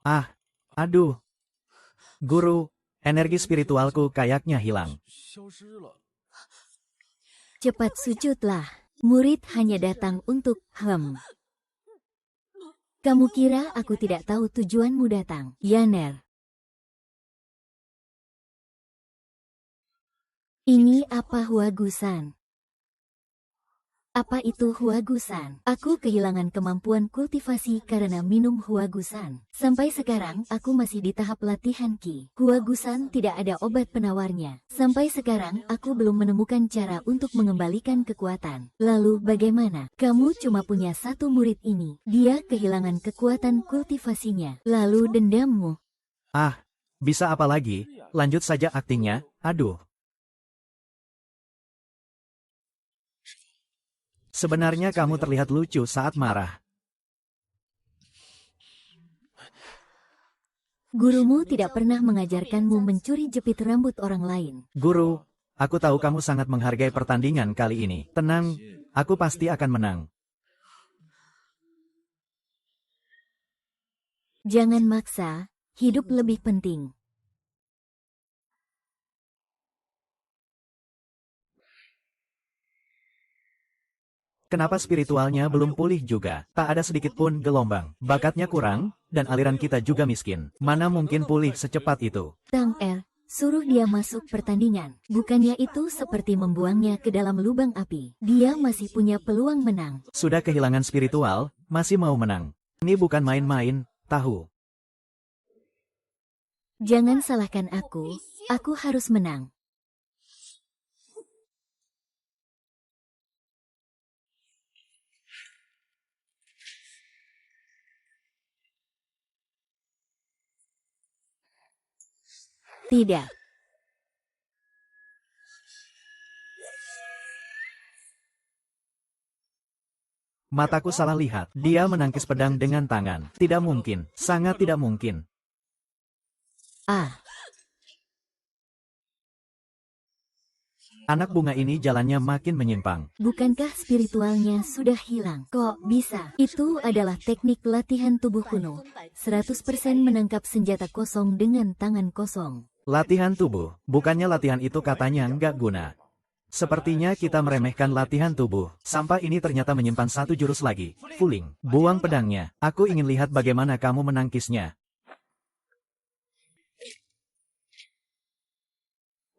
Ah, aduh. Guru, energi spiritualku kayaknya hilang. Cepat sujudlah. Murid hanya datang untuk Kamu kira aku tidak tahu tujuanmu datang, Yaner? Ini apa Huagusan? Apa itu Huagusan? Aku kehilangan kemampuan kultivasi karena minum Huagusan. Sampai sekarang aku masih di tahap latihan Ki. Huagusan tidak ada obat penawarnya. Sampai sekarang aku belum menemukan cara untuk mengembalikan kekuatan. Lalu bagaimana? Kamu cuma punya satu murid ini. Dia kehilangan kekuatan kultivasinya. Lalu dendammu. Ah, bisa apa lagi? Lanjut saja aktingnya. Aduh. Sebenarnya kamu terlihat lucu saat marah. Gurumu tidak pernah mengajarkanmu mencuri jepit rambut orang lain. Guru, aku tahu kamu sangat menghargai pertandingan kali ini. Tenang, aku pasti akan menang. Jangan maksa, hidup lebih penting. Kenapa spiritualnya belum pulih juga? Tak ada sedikit pun gelombang. Bakatnya kurang, dan aliran kita juga miskin. Mana mungkin pulih secepat itu? Tang Er, suruh dia masuk pertandingan. Bukannya itu seperti membuangnya ke dalam lubang api. Dia masih punya peluang menang. Sudah kehilangan spiritual, masih mau menang. Ini bukan main-main, tahu. Jangan salahkan aku harus menang. Tidak. Mataku salah lihat. Dia menangkis pedang dengan tangan. Tidak mungkin. Sangat tidak mungkin. Ah, Anak bunga ini jalannya makin menyimpang. bukankah spiritualnya sudah hilang? Kok bisa? Itu adalah teknik latihan tubuh kuno. 100% menangkap senjata kosong dengan tangan kosong. Latihan tubuh. Bukannya latihan itu katanya nggak guna. Sepertinya kita meremehkan latihan tubuh. Sampah ini ternyata menyimpan satu jurus lagi. Fuling. Buang pedangnya. Aku ingin lihat bagaimana kamu menangkisnya.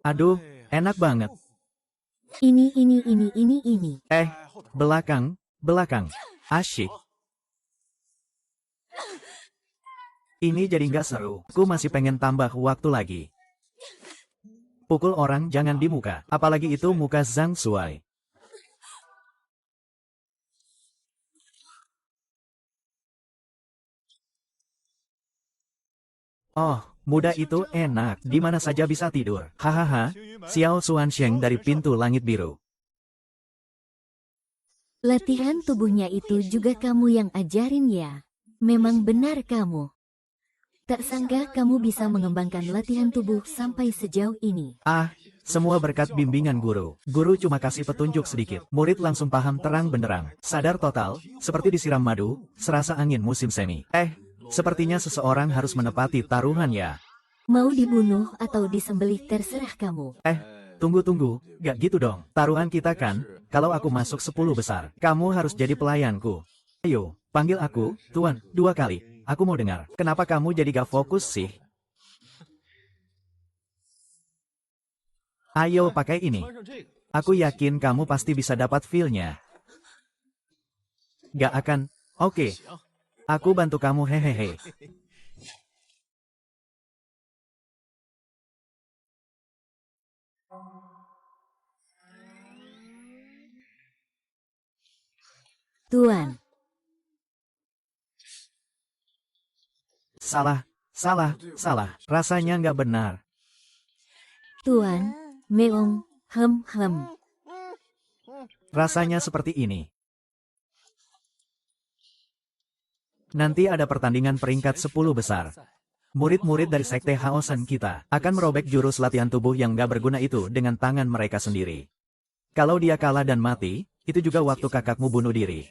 Aduh, enak banget. Ini. Belakang. Asyik. Ini jadi nggak seru. Aku masih pengen tambah waktu lagi. Pukul orang jangan di muka. Apalagi itu muka Zhang Shuai. Oh, muda itu enak. Di mana saja bisa tidur. Hahaha. Xiao Xuansheng dari pintu langit biru. Latihan tubuhnya itu juga kamu yang ajarin ya? Memang benar kamu. Tak sangka kamu bisa mengembangkan latihan tubuh sampai sejauh ini. Ah, semua berkat bimbingan guru. Guru cuma kasih petunjuk sedikit. Murid langsung paham terang benderang. Sadar total, seperti disiram madu, serasa angin musim semi. Sepertinya seseorang harus menepati taruhan ya. Mau dibunuh atau disembelih terserah kamu. Tunggu, gak gitu dong. Taruhan kita kan, kalau aku masuk 10 besar, kamu harus jadi pelayanku. Ayo, panggil aku, Tuan, 2 kali. Aku mau dengar. Kenapa kamu jadi gak fokus sih? Ayo pakai ini. Aku yakin kamu pasti bisa dapat feel-nya. Gak akan. Oke. Aku bantu kamu hehehe. Tuan, Salah. Rasanya nggak benar. Tuan, meong, hem. Rasanya seperti ini. Nanti ada pertandingan peringkat 10 besar. Murid-murid dari Sekte Haosan kita akan merobek jurus latihan tubuh yang nggak berguna itu dengan tangan mereka sendiri. Kalau dia kalah dan mati, itu juga waktu kakakmu bunuh diri.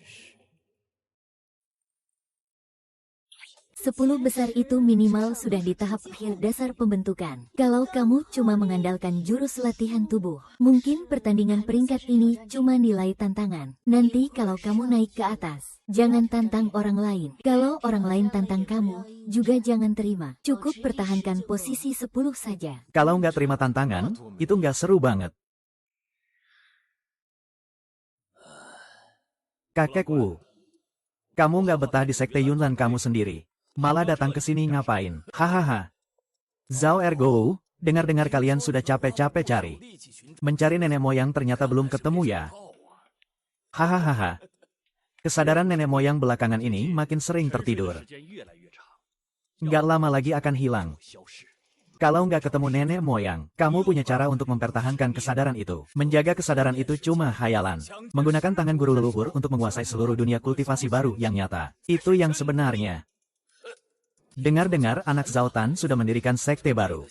10 besar itu minimal sudah di tahap akhir dasar pembentukan. Kalau kamu cuma mengandalkan jurus latihan tubuh, mungkin pertandingan peringkat ini cuma nilai tantangan. Nanti kalau kamu naik ke atas, jangan tantang orang lain. Kalau orang lain tantang kamu, juga jangan terima. Cukup pertahankan posisi 10 saja. Kalau nggak terima tantangan, itu nggak seru banget. Kakek Wu, kamu nggak betah di Sekte Yunlan kamu sendiri. Malah datang ke sini ngapain? Hahaha. Zhao Ergo, dengar-dengar kalian sudah capek-capek cari. Mencari nenek moyang ternyata belum ketemu ya. Hahaha. Kesadaran nenek moyang belakangan ini makin sering tertidur. Nggak lama lagi akan hilang. Kalau nggak ketemu nenek moyang, kamu punya cara untuk mempertahankan kesadaran itu. Menjaga kesadaran itu cuma hayalan. Menggunakan tangan guru leluhur untuk menguasai seluruh dunia kultivasi baru yang nyata. Itu yang sebenarnya. Dengar-dengar anak Zautan sudah mendirikan sekte baru.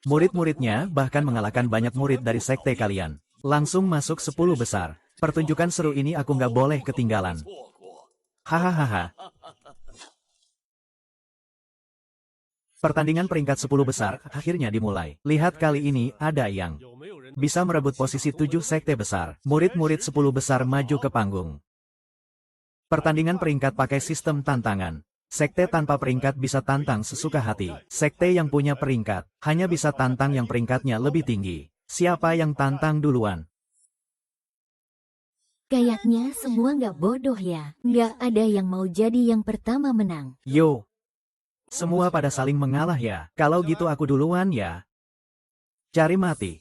Murid-muridnya bahkan mengalahkan banyak murid dari sekte kalian. Langsung masuk 10 besar. Pertunjukan seru ini aku nggak boleh ketinggalan. Hahaha. Pertandingan peringkat 10 besar akhirnya dimulai. Lihat kali ini ada yang bisa merebut posisi 7 sekte besar. Murid-murid 10 besar maju ke panggung. Pertandingan peringkat pakai sistem tantangan. Sekte tanpa peringkat bisa tantang sesuka hati. Sekte yang punya peringkat hanya bisa tantang yang peringkatnya lebih tinggi. Siapa yang tantang duluan? Kayaknya semua nggak bodoh ya. Nggak ada yang mau jadi yang pertama menang. Yo. Semua pada saling mengalah ya. Kalau gitu aku duluan ya. Cari mati.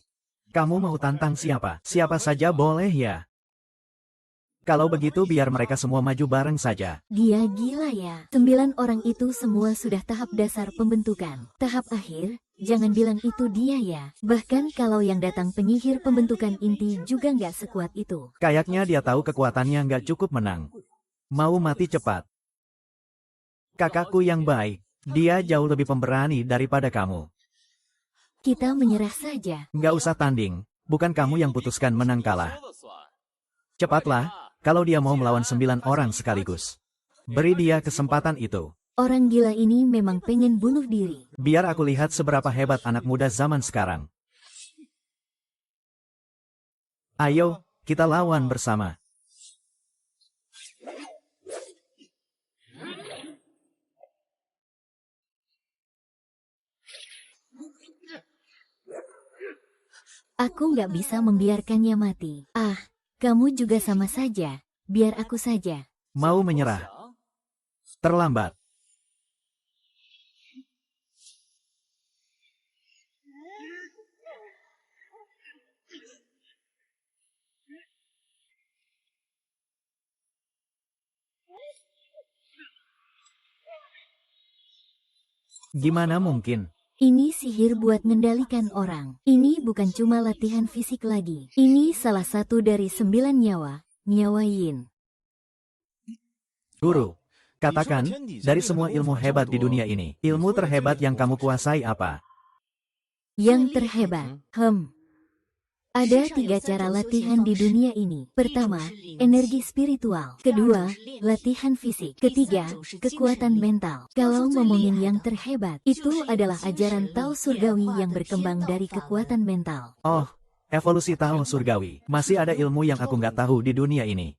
Kamu mau tantang siapa? Siapa saja boleh ya. Kalau begitu biar mereka semua maju bareng saja. Dia gila ya. 9 orang itu semua sudah tahap dasar pembentukan. Tahap akhir, jangan bilang itu dia ya. Bahkan kalau yang datang penyihir pembentukan inti juga nggak sekuat itu. Kayaknya dia tahu kekuatannya nggak cukup menang. Mau mati cepat. Kakakku yang baik. Dia jauh lebih pemberani daripada kamu. Kita menyerah saja. Nggak usah tanding. Bukan kamu yang putuskan menang kalah. Cepatlah, kalau dia mau melawan 9 orang sekaligus. Beri dia kesempatan itu. Orang gila ini memang pengen bunuh diri. Biar aku lihat seberapa hebat anak muda zaman sekarang. Ayo, kita lawan bersama. Aku nggak bisa membiarkannya mati. Ah, kamu juga sama saja. Biar aku saja. Mau menyerah? Terlambat. Gimana mungkin? Ini sihir buat mengendalikan orang. Ini bukan cuma latihan fisik lagi. Ini salah satu dari 9 nyawa, nyawa Yin. Guru, katakan, dari semua ilmu hebat di dunia ini, ilmu terhebat yang kamu kuasai apa? Yang terhebat, Ada 3 cara latihan di dunia ini. Pertama, energi spiritual. Kedua, latihan fisik. Ketiga, kekuatan mental. Kalau ngomongin yang terhebat, itu adalah ajaran Tao Surgawi yang berkembang dari kekuatan mental. Oh, evolusi Tao Surgawi. Masih ada ilmu yang aku nggak tahu di dunia ini.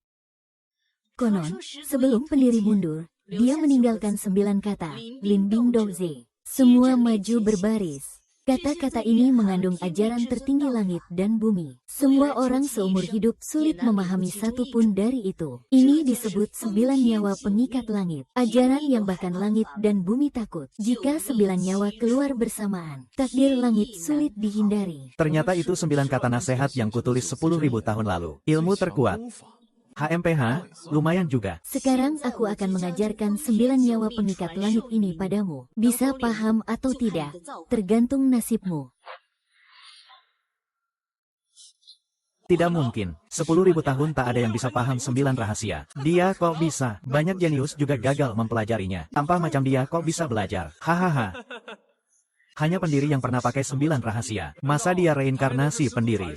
Konon, sebelum pendiri mundur, dia meninggalkan 9 kata, Lin Bing Douze. Semua maju berbaris. Kata-kata ini mengandung ajaran tertinggi langit dan bumi. Semua orang seumur hidup sulit memahami satu pun dari itu. Ini disebut 9 nyawa pengikat langit. Ajaran yang bahkan langit dan bumi takut. Jika 9 nyawa keluar bersamaan, takdir langit sulit dihindari. Ternyata itu 9 kata nasihat yang kutulis 10.000 tahun lalu. Ilmu terkuat. HMPH, lumayan juga. Sekarang aku akan mengajarkan 9 nyawa pengikat langit ini padamu. Bisa paham atau tidak, tergantung nasibmu. Tidak mungkin, 10.000 tahun tak ada yang bisa paham 9 rahasia. Dia kok bisa, banyak jenius juga gagal mempelajarinya. Tanpa macam dia kok bisa belajar. Hahaha. Hanya pendiri yang pernah pakai 9 rahasia. Masa dia reinkarnasi pendiri?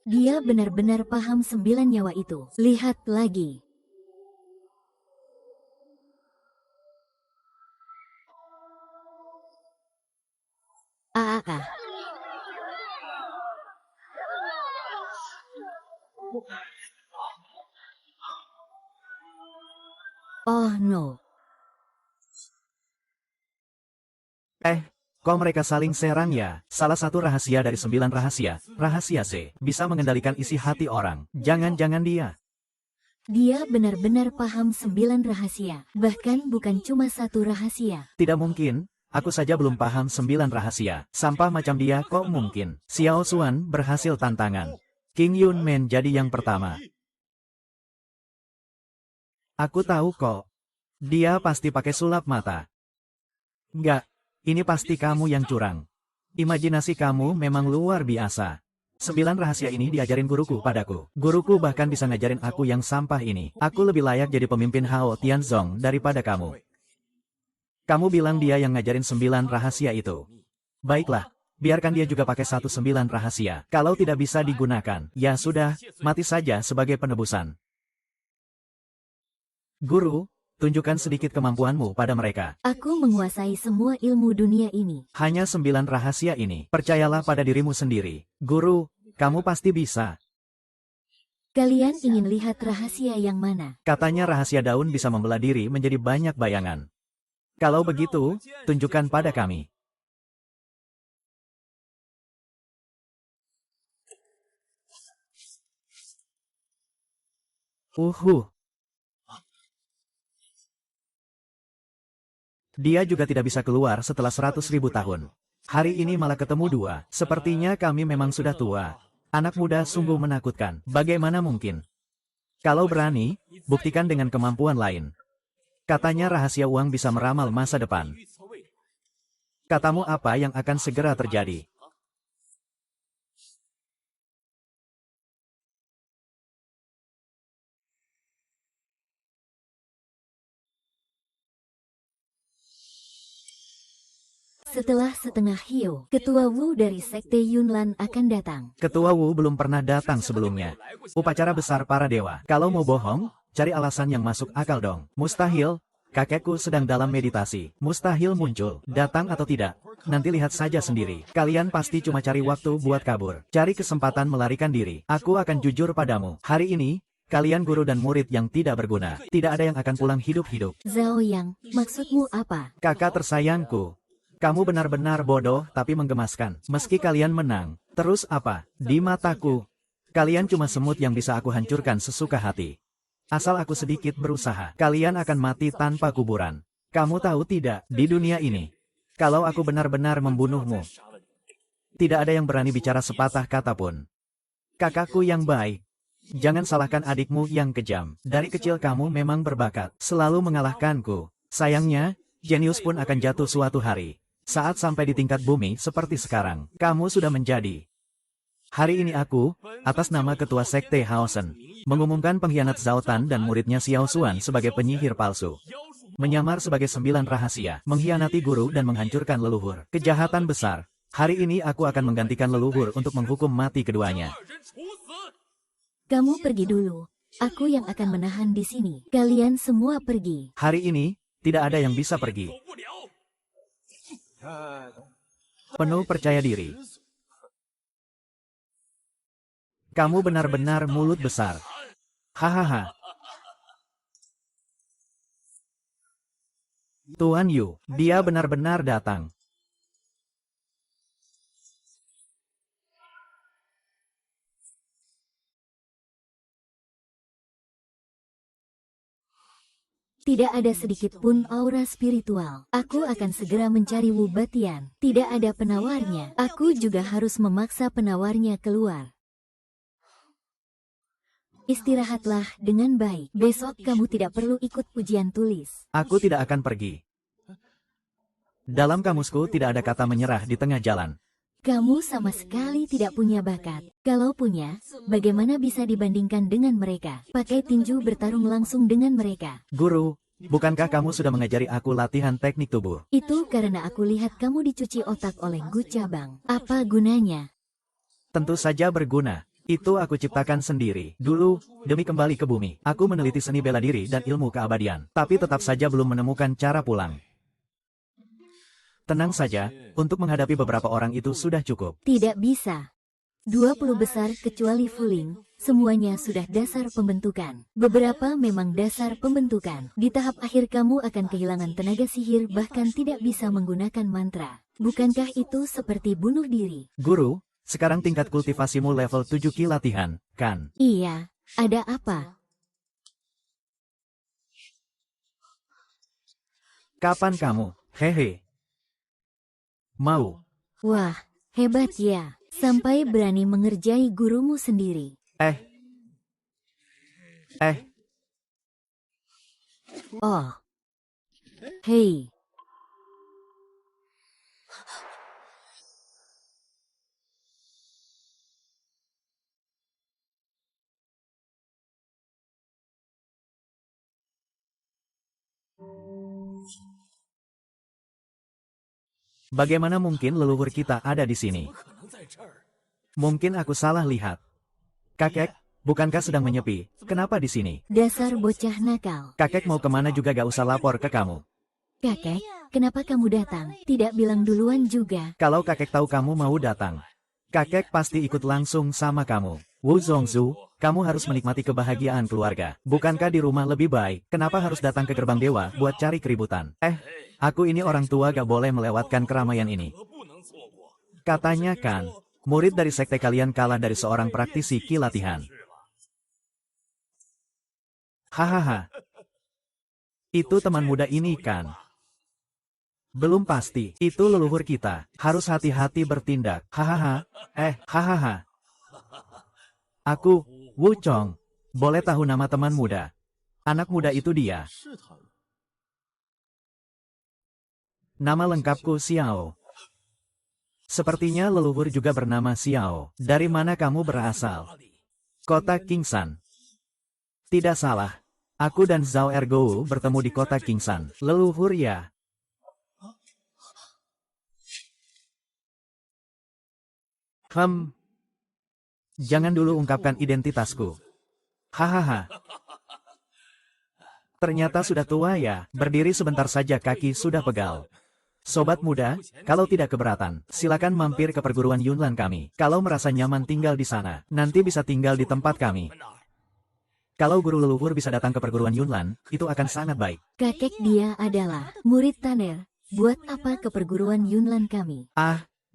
Dia benar-benar paham 9 nyawa itu. Lihat lagi. Oh no. Kok mereka saling serang ya? Salah satu rahasia dari 9 rahasia, rahasia C, bisa mengendalikan isi hati orang. Jangan-jangan dia. Dia benar-benar paham 9 rahasia. Bahkan bukan cuma 1 rahasia. Tidak mungkin, aku saja belum paham 9 rahasia. Sampah macam dia kok mungkin. Xiao Xuan berhasil tantangan. King Yun menjadi yang pertama. Aku tahu kok. Dia pasti pakai sulap mata. Enggak, ini pasti kamu yang curang. Imajinasi kamu memang luar biasa. 9 rahasia ini diajarin guruku padaku. Guruku bahkan bisa ngajarin aku yang sampah ini. Aku lebih layak jadi pemimpin Hao Tianzong daripada kamu. Kamu bilang dia yang ngajarin 9 rahasia itu. Baiklah, biarkan dia juga pakai 9 rahasia. Kalau tidak bisa digunakan, ya sudah, mati saja sebagai penebusan. Guru, tunjukkan sedikit kemampuanmu pada mereka. Aku menguasai semua ilmu dunia ini. Hanya 9 rahasia ini. Percayalah pada dirimu sendiri. Guru, kamu pasti bisa. Kalian ingin lihat rahasia yang mana? Katanya rahasia daun bisa membelah diri menjadi banyak bayangan. Kalau begitu, tunjukkan pada kami. Dia juga tidak bisa keluar setelah 100.000 tahun. Hari ini malah ketemu dua. Sepertinya kami memang sudah tua. Anak muda sungguh menakutkan. Bagaimana mungkin? Kalau berani, buktikan dengan kemampuan lain. Katanya rahasia uang bisa meramal masa depan. Katamu apa yang akan segera terjadi? Setelah setengah hiu, Ketua Wu dari Sekte Yunlan akan datang. Ketua Wu belum pernah datang sebelumnya. Upacara besar para dewa. Kalau mau bohong, cari alasan yang masuk akal dong. Mustahil, kakekku sedang dalam meditasi. Mustahil muncul, datang atau tidak. Nanti lihat saja sendiri. Kalian pasti cuma cari waktu buat kabur. Cari kesempatan melarikan diri. Aku akan jujur padamu. Hari ini, kalian guru dan murid yang tidak berguna. Tidak ada yang akan pulang hidup-hidup. Zhao Yang, maksudmu apa? Kakak tersayangku. Kamu benar-benar bodoh tapi menggemaskan. Meski kalian menang, terus apa? Di mataku, kalian cuma semut yang bisa aku hancurkan sesuka hati. Asal aku sedikit berusaha, kalian akan mati tanpa kuburan. Kamu tahu tidak, di dunia ini, kalau aku benar-benar membunuhmu, tidak ada yang berani bicara sepatah kata pun. Kakakku yang baik, jangan salahkan adikmu yang kejam. Dari kecil kamu memang berbakat, selalu mengalahkanku. Sayangnya, jenius pun akan jatuh suatu hari. Saat sampai di tingkat bumi seperti sekarang, kamu sudah menjadi. Hari ini aku, atas nama Ketua Sekte Haosen, mengumumkan pengkhianat Zhao Tan dan muridnya Xiao Xuan sebagai penyihir palsu. Menyamar sebagai 9 rahasia, mengkhianati guru dan menghancurkan leluhur. Kejahatan besar. Hari ini aku akan menggantikan leluhur untuk menghukum mati keduanya. Kamu pergi dulu. Aku yang akan menahan di sini. Kalian semua pergi. Hari ini, tidak ada yang bisa pergi. Penuh percaya diri. Kamu benar-benar mulut besar. Hahaha. Tuan Yu, dia benar-benar datang. Tidak ada sedikit pun aura spiritual. Aku akan segera mencari Wu Batian. Tidak ada penawarnya. Aku juga harus memaksa penawarnya keluar. Istirahatlah dengan baik. Besok kamu tidak perlu ikut ujian tulis. Aku tidak akan pergi. Dalam kamusku tidak ada kata menyerah di tengah jalan. Kamu sama sekali tidak punya bakat. Kalau punya, bagaimana bisa dibandingkan dengan mereka? Pakai tinju bertarung langsung dengan mereka. Guru, bukankah kamu sudah mengajari aku latihan teknik tubuh? Itu karena aku lihat kamu dicuci otak oleh Gu Cabang. Apa gunanya? Tentu saja berguna. Itu aku ciptakan sendiri. Dulu, demi kembali ke bumi, aku meneliti seni bela diri dan ilmu keabadian. Tapi tetap saja belum menemukan cara pulang. Tenang saja, untuk menghadapi beberapa orang itu sudah cukup. Tidak bisa. 20 besar kecuali Fuling, semuanya sudah dasar pembentukan. Beberapa memang dasar pembentukan. Di tahap akhir kamu akan kehilangan tenaga sihir bahkan tidak bisa menggunakan mantra. Bukankah itu seperti bunuh diri? Guru, sekarang tingkat kultivasimu level 7 Ki latihan, kan? Iya, ada apa? Kapan kamu? Hehe. Mau. Wah, hebat ya. Sampai berani mengerjai gurumu sendiri. Oh. Hei. Bagaimana mungkin leluhur kita ada di sini? Mungkin aku salah lihat. Kakek, bukankah sedang menyepi? Kenapa di sini? Dasar bocah nakal. Kakek mau kemana juga gak usah lapor ke kamu. Kakek, kenapa kamu datang? Tidak bilang duluan juga. Kalau kakek tahu kamu mau datang, kakek pasti ikut langsung sama kamu. Wu Zongzu, kamu harus menikmati kebahagiaan keluarga. Bukankah di rumah lebih baik? Kenapa harus datang ke gerbang dewa buat cari keributan? Aku ini orang tua gak boleh melewatkan keramaian ini. Katanya kan, murid dari sekte kalian kalah dari seorang praktisi ki latihan. Hahaha. Itu teman muda ini kan? Belum pasti, itu leluhur kita. Harus hati-hati bertindak. Hahaha. Hahaha. Aku, Wu Chong. Boleh tahu nama teman muda? Anak muda itu dia. Nama lengkapku Xiao. Sepertinya leluhur juga bernama Xiao. Dari mana kamu berasal? Kota Kingsan. Tidak salah. Aku dan Zhao Ergou bertemu di kota Kingsan. Leluhur ya. Jangan dulu ungkapkan identitasku. Hahaha. Ternyata sudah tua ya, berdiri sebentar saja kaki sudah pegal. Sobat muda, kalau tidak keberatan, silakan mampir ke perguruan Yunlan kami. Kalau merasa nyaman tinggal di sana, nanti bisa tinggal di tempat kami. Kalau guru leluhur bisa datang ke perguruan Yunlan, itu akan sangat baik. Kakek dia adalah murid Tanner. Buat apa ke perguruan Yunlan kami?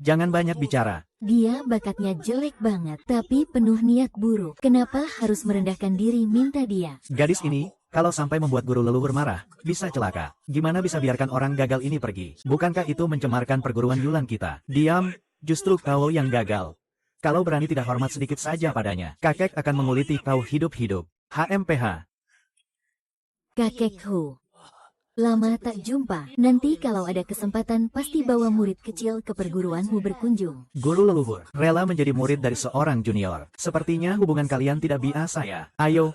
Jangan banyak bicara. Dia bakatnya jelek banget, tapi penuh niat buruk. Kenapa harus merendahkan diri minta dia? Gadis ini, kalau sampai membuat guru leluhur marah, bisa celaka. Gimana bisa biarkan orang gagal ini pergi? Bukankah itu mencemarkan perguruan Yulan kita? Diam, justru kau yang gagal. Kalau berani tidak hormat sedikit saja padanya, kakek akan menguliti kau hidup-hidup. HMPH. Kakek Hu. Lama tak jumpa. Nanti kalau ada kesempatan pasti bawa murid kecil ke perguruanmu berkunjung. Guru leluhur, rela menjadi murid dari seorang junior. Sepertinya hubungan kalian tidak biasa ya. Ayo,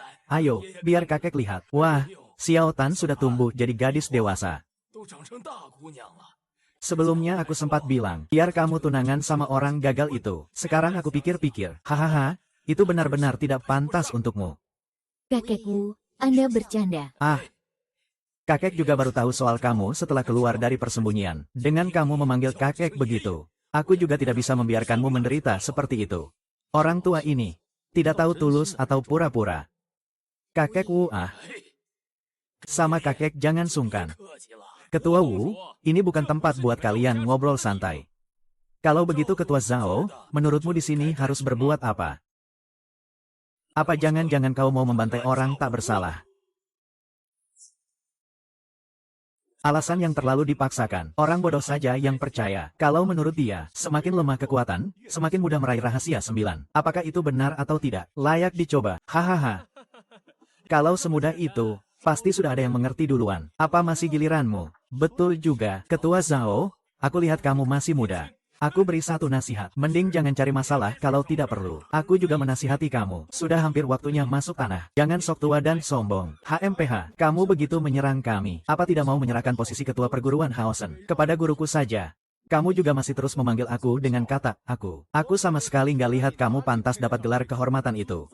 biar kakek lihat. Wah, Xiao Tan sudah tumbuh jadi gadis dewasa. Sebelumnya aku sempat bilang, biar kamu tunangan sama orang gagal itu. Sekarang aku pikir-pikir, hahaha, itu benar-benar tidak pantas untukmu. Kakek Wu, Anda bercanda. Kakek juga baru tahu soal kamu setelah keluar dari persembunyian. Dengan kamu memanggil kakek begitu, aku juga tidak bisa membiarkanmu menderita seperti itu. Orang tua ini, tidak tahu tulus atau pura-pura. Kakek Wu sama kakek jangan sungkan. Ketua Wu, ini bukan tempat buat kalian ngobrol santai. Kalau begitu Ketua Zhao, menurutmu di sini harus berbuat apa? Apa jangan-jangan kau mau membantai orang tak bersalah? Alasan yang terlalu dipaksakan. Orang bodoh saja yang percaya. Kalau menurut dia, semakin lemah kekuatan, semakin mudah meraih rahasia 9. Apakah itu benar atau tidak? Layak dicoba. Hahaha. Kalau semudah itu, pasti sudah ada yang mengerti duluan. Apa masih giliranmu? Betul juga, Ketua Zhao. Aku lihat kamu masih muda. Aku beri satu nasihat. Mending jangan cari masalah kalau tidak perlu. Aku juga menasihati kamu. Sudah hampir waktunya masuk tanah. Jangan sok tua dan sombong. HMPH, kamu begitu menyerang kami. Apa tidak mau menyerahkan posisi ketua perguruan Haosen kepada guruku saja? Kamu juga masih terus memanggil aku dengan kata aku. Aku sama sekali nggak lihat kamu pantas dapat gelar kehormatan itu.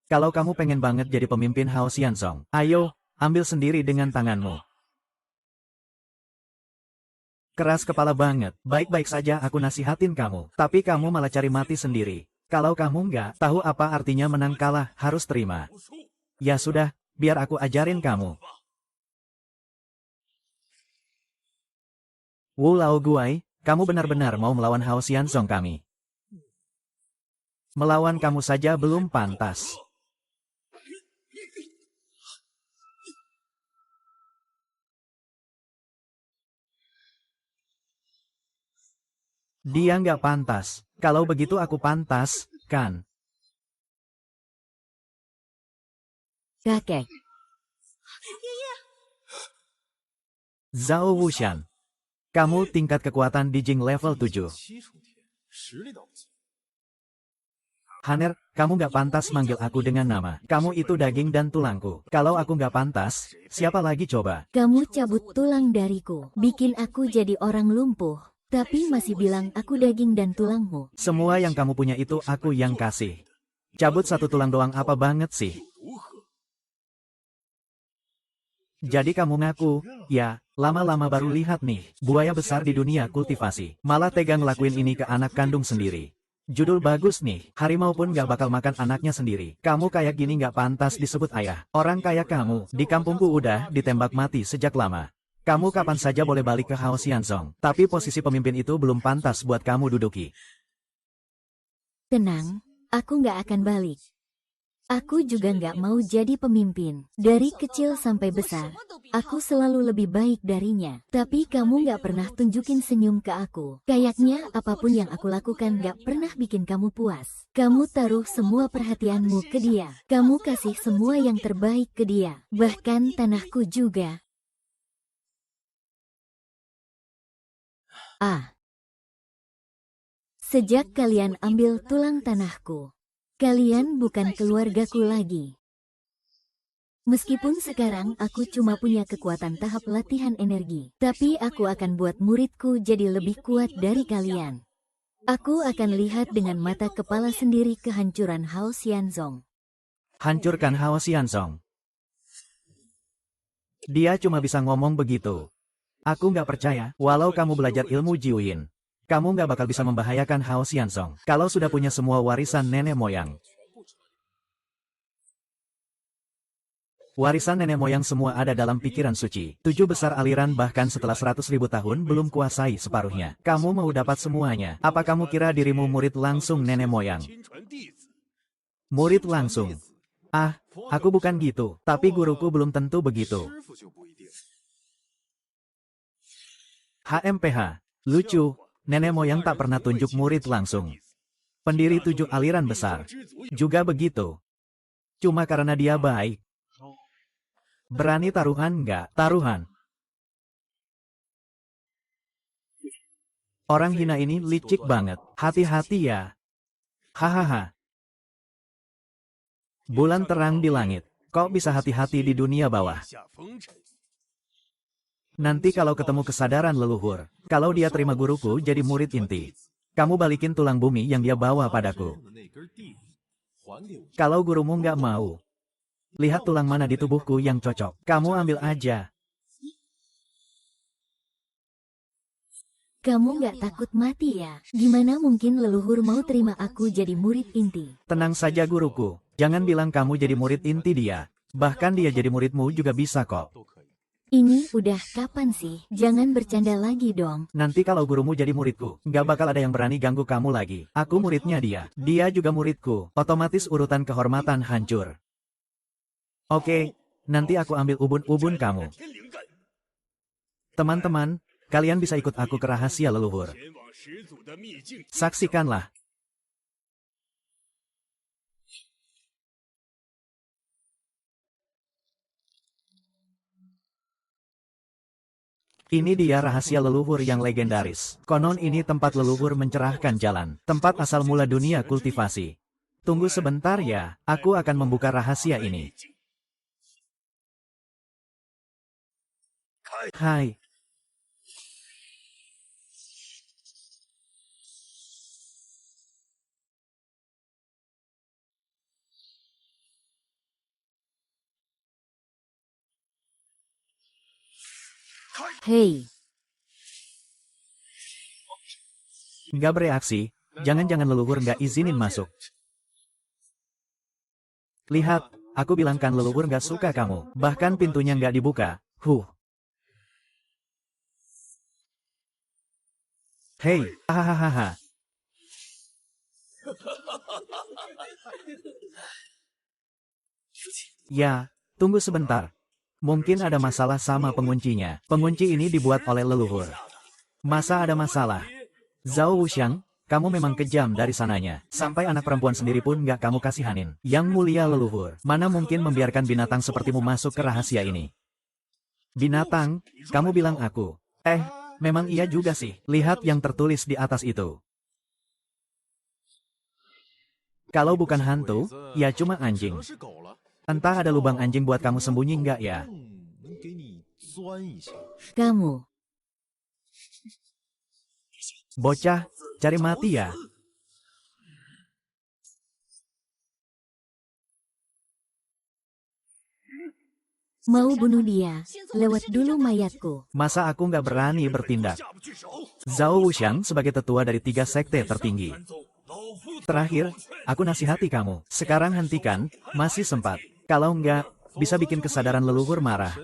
Kalau kamu pengen banget jadi pemimpin Hao Xianzong, ayo, ambil sendiri dengan tanganmu. Keras kepala banget, baik-baik saja aku nasihatin kamu, tapi kamu malah cari mati sendiri. Kalau kamu nggak tahu apa artinya menang kalah, harus terima. Ya sudah, biar aku ajarin kamu. Wu Lao Guai, kamu benar-benar mau melawan Hao Xianzong kami. Melawan kamu saja belum pantas. Dia nggak pantas. Kalau begitu aku pantas, kan? Kakek. Zhao Wushan. Kamu tingkat kekuatan di Jing level 7. Haner, kamu nggak pantas manggil aku dengan nama. Kamu itu daging dan tulangku. Kalau aku nggak pantas, siapa lagi coba? Kamu cabut tulang dariku, bikin aku jadi orang lumpuh, tapi masih bilang aku daging dan tulangmu. Semua yang kamu punya itu aku yang kasih. Cabut satu tulang doang apa banget sih? Jadi kamu ngaku, ya, lama-lama baru lihat nih, buaya besar di dunia kultivasi. Malah tega ngelakuin ini ke anak kandung sendiri. Judul bagus nih, harimau pun gak bakal makan anaknya sendiri. Kamu kayak gini gak pantas disebut ayah. Orang kayak kamu, di kampungku udah ditembak mati sejak lama. Kamu kapan saja boleh balik ke Hao Xianzong, tapi posisi pemimpin itu belum pantas buat kamu duduki. Tenang, aku nggak akan balik. Aku juga nggak mau jadi pemimpin. Dari kecil sampai besar, aku selalu lebih baik darinya. Tapi kamu nggak pernah tunjukin senyum ke aku. Kayaknya apapun yang aku lakukan nggak pernah bikin kamu puas. Kamu taruh semua perhatianmu ke dia. Kamu kasih semua yang terbaik ke dia. Bahkan tanahku juga. Sejak kalian ambil tulang tanahku, kalian bukan keluargaku lagi. Meskipun sekarang aku cuma punya kekuatan tahap latihan energi, tapi aku akan buat muridku jadi lebih kuat dari kalian. Aku akan lihat dengan mata kepala sendiri kehancuran Hao Xianzong. Hancurkan Hao Xianzong. Dia cuma bisa ngomong begitu. Aku nggak percaya, walau kamu belajar ilmu Jiuyin. Kamu nggak bakal bisa membahayakan Hao Xianzong kalau sudah punya semua warisan nenek moyang. Warisan nenek moyang semua ada dalam pikiran suci. 7 besar aliran bahkan setelah 100.000 tahun belum kuasai separuhnya. Kamu mau dapat semuanya. Apa kamu kira dirimu murid langsung nenek moyang? Murid langsung. Aku bukan gitu. Tapi guruku belum tentu begitu. HMPH. Lucu. Nenek moyang tak pernah tunjuk murid langsung. Pendiri 7 aliran besar. Juga begitu. Cuma karena dia baik. Berani taruhan nggak? Taruhan. Orang hina ini licik banget. Hati-hati ya. Hahaha. Bulan terang di langit. Kok bisa hati-hati di dunia bawah? Nanti kalau ketemu kesadaran leluhur, kalau dia terima guruku jadi murid inti, kamu balikin tulang bumi yang dia bawa padaku. Kalau gurumu nggak mau, lihat tulang mana di tubuhku yang cocok, kamu ambil aja. Kamu nggak takut mati ya? Gimana mungkin leluhur mau terima aku jadi murid inti? Tenang saja guruku, jangan bilang kamu jadi murid inti dia. Bahkan dia jadi muridmu juga bisa kok. Ini udah kapan sih? Jangan bercanda lagi dong. Nanti kalau gurumu jadi muridku, nggak bakal ada yang berani ganggu kamu lagi. Aku muridnya dia. Dia juga muridku. Otomatis urutan kehormatan hancur. Oke, nanti aku ambil ubun-ubun kamu. Teman-teman, kalian bisa ikut aku ke rahasia leluhur. Saksikanlah. Ini dia rahasia leluhur yang legendaris. Konon ini tempat leluhur mencerahkan jalan. Tempat asal mula dunia kultivasi. Tunggu sebentar ya, aku akan membuka rahasia ini. Hai. Hei, Nggak bereaksi, jangan-jangan leluhur nggak izinin masuk. Lihat, aku bilang kan leluhur nggak suka kamu, bahkan pintunya nggak dibuka. Hei, hahaha. Ya, tunggu sebentar. Mungkin ada masalah sama penguncinya. Pengunci ini dibuat oleh leluhur. Masa ada masalah? Zhao Wuxiang, kamu memang kejam dari sananya. Sampai anak perempuan sendiri pun nggak kamu kasihanin. Yang mulia leluhur, mana mungkin membiarkan binatang sepertimu masuk ke rahasia ini? Binatang, kamu bilang aku. Memang iya juga sih. Lihat yang tertulis di atas itu. Kalau bukan hantu, ya cuma anjing. Entah ada lubang anjing buat kamu sembunyi nggak ya? Kamu. Bocah, cari mati ya? Mau bunuh dia, lewat dulu mayatku. Masa aku nggak berani bertindak? Zhao Wuxiang sebagai tetua dari 3 sekte tertinggi. Terakhir, aku nasihati kamu. Sekarang hentikan, masih sempat. Kalau enggak, bisa bikin kesadaran leluhur marah.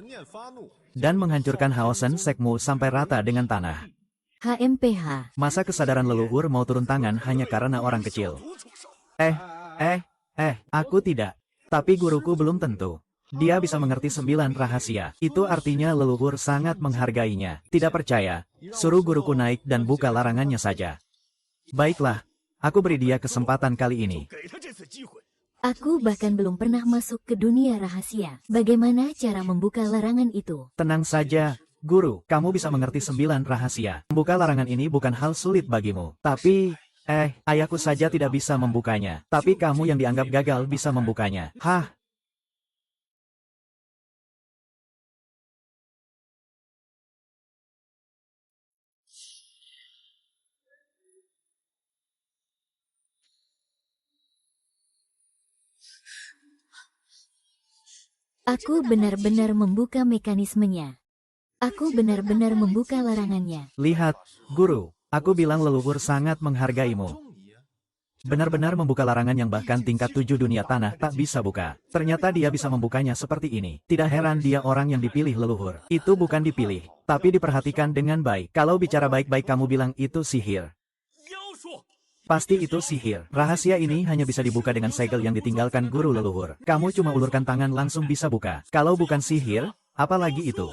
Dan menghancurkan Haosen sekmu sampai rata dengan tanah. HMPH. Masa kesadaran leluhur mau turun tangan hanya karena orang kecil? Aku tidak. Tapi guruku belum tentu. Dia bisa mengerti 9 rahasia. Itu artinya leluhur sangat menghargainya. Tidak percaya? Suruh guruku naik dan buka larangannya saja. Baiklah, aku beri dia kesempatan kali ini. Aku bahkan belum pernah masuk ke dunia rahasia. Bagaimana cara membuka larangan itu? Tenang saja, guru. Kamu bisa mengerti 9 rahasia. Membuka larangan ini bukan hal sulit bagimu. Tapi, ayahku saja tidak bisa membukanya. Tapi kamu yang dianggap gagal bisa membukanya. Hah? Aku benar-benar membuka mekanismenya. Aku benar-benar membuka larangannya. Lihat, guru. Aku bilang leluhur sangat menghargaimu. Benar-benar membuka larangan yang bahkan tingkat 7 dunia tanah tak bisa buka. Ternyata dia bisa membukanya seperti ini. Tidak heran dia orang yang dipilih leluhur. Itu bukan dipilih, tapi diperhatikan dengan baik. Kalau bicara baik-baik kamu bilang itu sihir. Pasti itu sihir. Rahasia ini hanya bisa dibuka dengan segel yang ditinggalkan guru leluhur. Kamu cuma ulurkan tangan langsung bisa buka. Kalau bukan sihir, apalagi itu?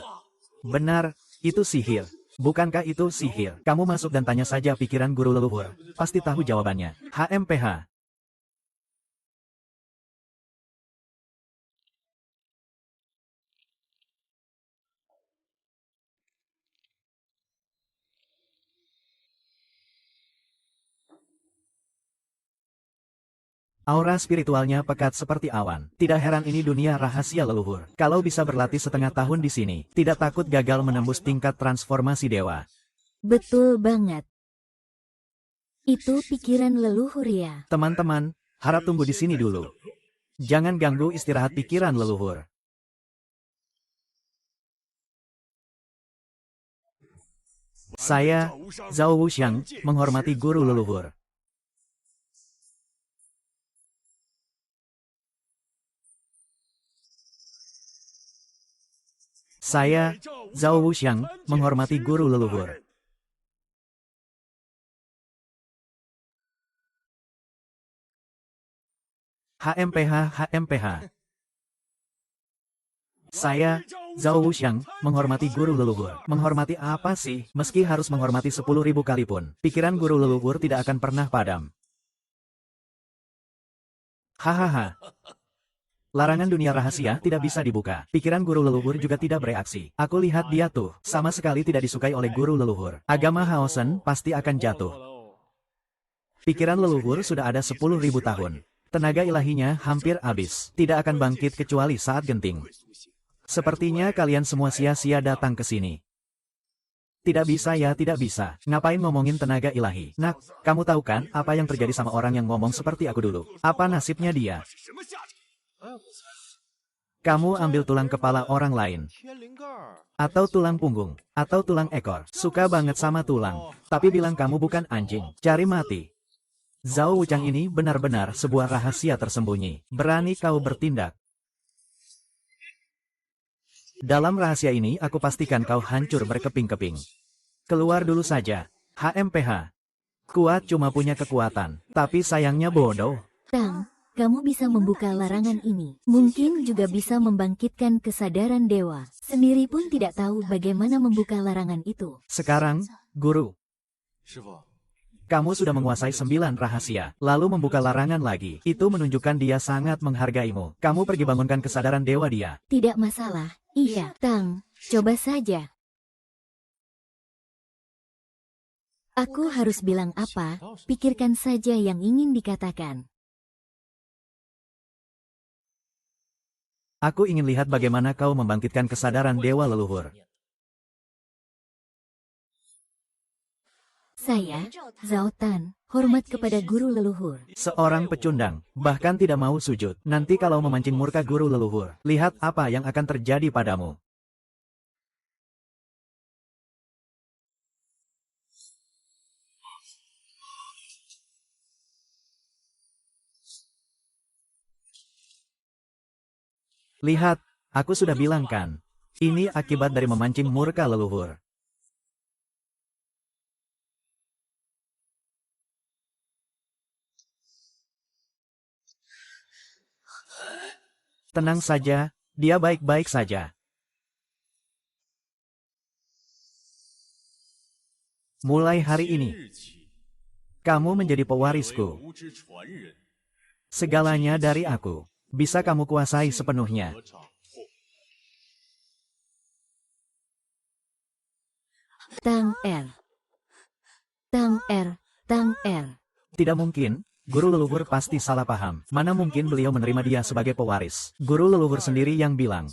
Benar, itu sihir. Bukankah itu sihir? Kamu masuk dan tanya saja pikiran guru leluhur. Pasti tahu jawabannya. HMPH. Aura spiritualnya pekat seperti awan. Tidak heran ini dunia rahasia leluhur. Kalau bisa berlatih setengah tahun di sini, tidak takut gagal menembus tingkat transformasi dewa. Betul banget. Itu pikiran leluhur ya. Teman-teman, harap tunggu di sini dulu. Jangan ganggu istirahat pikiran leluhur. Saya, Zhao Wuxiang, menghormati guru leluhur. Saya, Zhao Wuxiang, menghormati guru leluhur. HMPH. Saya, Zhao Wuxiang, menghormati guru leluhur. Menghormati apa sih? Meski harus menghormati 10.000 kali pun, pikiran guru leluhur tidak akan pernah padam. Hahaha. Larangan dunia rahasia tidak bisa dibuka. Pikiran guru leluhur juga tidak bereaksi. Aku lihat dia tuh, sama sekali tidak disukai oleh guru leluhur. Agama Haosen pasti akan jatuh. Pikiran leluhur sudah ada 10.000 tahun. Tenaga ilahinya hampir habis. Tidak akan bangkit kecuali saat genting. Sepertinya kalian semua sia-sia datang ke sini. Tidak bisa ya, tidak bisa. Ngapain ngomongin tenaga ilahi? Nak, kamu tahu kan apa yang terjadi sama orang yang ngomong seperti aku dulu? Apa nasibnya dia? Kamu ambil tulang kepala orang lain. Atau tulang punggung. Atau tulang ekor. Suka banget sama tulang. Tapi bilang kamu bukan anjing. Cari mati. Zhao Wuxiang ini benar-benar sebuah rahasia tersembunyi. Berani kau bertindak. Dalam rahasia ini aku pastikan kau hancur berkeping-keping. Keluar dulu saja. HMPH. Kuat cuma punya kekuatan. Tapi sayangnya bodoh. Tang, kamu bisa membuka larangan ini. Mungkin juga bisa membangkitkan kesadaran dewa. Sendiri pun tidak tahu bagaimana membuka larangan itu. Sekarang, guru. Kamu sudah menguasai 9 rahasia, lalu membuka larangan lagi. Itu menunjukkan dia sangat menghargaimu. Kamu pergi bangunkan kesadaran dewa dia. Tidak masalah. Iya, Tang. Coba saja. Aku harus bilang apa? Pikirkan saja yang ingin dikatakan. Aku ingin lihat bagaimana kau membangkitkan kesadaran dewa leluhur. Saya, Zhao Tan, hormat kepada guru leluhur. Seorang pecundang, bahkan tidak mau sujud. Nanti kalau memancing murka guru leluhur, lihat apa yang akan terjadi padamu. Lihat, aku sudah bilang kan. Ini akibat dari memancing murka leluhur. Tenang saja, dia baik-baik saja. Mulai hari ini, kamu menjadi pewarisku. Segalanya dari aku, bisa kamu kuasai sepenuhnya. Tang Er. Tang Er. Tang Er. Tidak mungkin. Guru leluhur pasti salah paham. Mana mungkin beliau menerima dia sebagai pewaris. Guru leluhur sendiri yang bilang.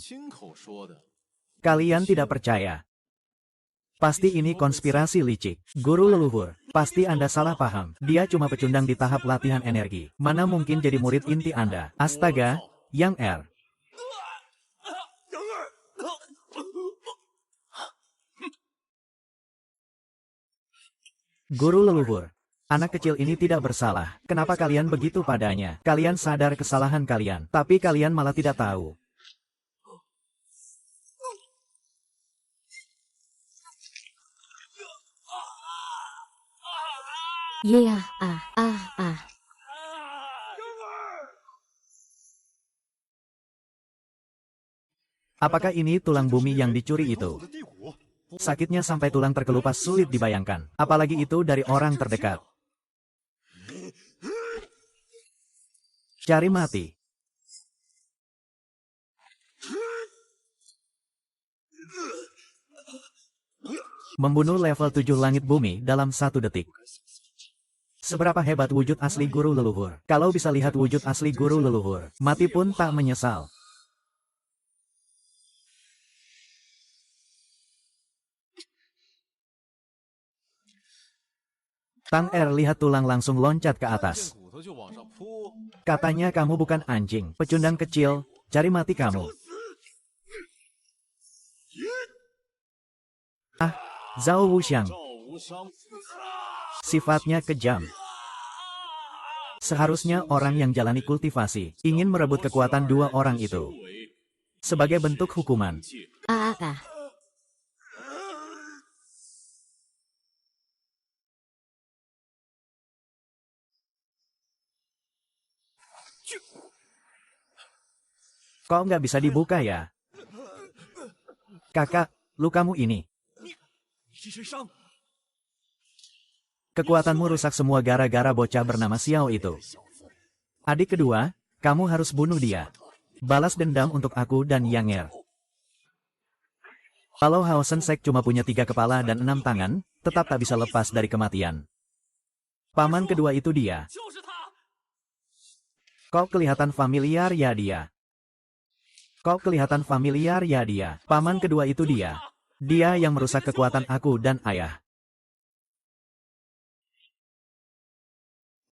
Kalian tidak percaya. Pasti ini konspirasi licik. Guru leluhur, pasti Anda salah paham. Dia cuma pecundang di tahap latihan energi. Mana mungkin jadi murid inti Anda. Astaga, Yang Er. Guru leluhur. Anak kecil ini tidak bersalah. Kenapa kalian begitu padanya? Kalian sadar kesalahan kalian, tapi kalian malah tidak tahu. Yeah, Apakah ini tulang bumi yang dicuri itu? Sakitnya sampai tulang terkelupas sulit dibayangkan. Apalagi itu dari orang terdekat. Cari mati. Membunuh level 7 langit bumi dalam 1 detik. Seberapa hebat wujud asli guru leluhur. Kalau bisa lihat wujud asli guru leluhur, mati pun tak menyesal. Tang Er lihat tulang langsung loncat ke atas. Katanya kamu bukan anjing, pecundang kecil, cari mati kamu. Ah, Zhao Wuxiang. Sifatnya kejam. Seharusnya orang yang jalani kultivasi, ingin merebut kekuatan 2 orang itu. Sebagai bentuk hukuman. Kok nggak bisa dibuka ya? Kakak, lukamu ini. Kekuatanmu rusak semua gara-gara bocah bernama Xiao itu. Adik kedua, kamu harus bunuh dia. Balas dendam untuk aku dan Yang Er. Kalau Hao Sensek cuma punya 3 kepala dan 6 tangan, tetap tak bisa lepas dari kematian. Paman kedua itu dia. Kok kelihatan familiar ya dia? Kok kelihatan familiar ya dia? Paman kedua itu dia. Dia yang merusak kekuatan aku dan ayah.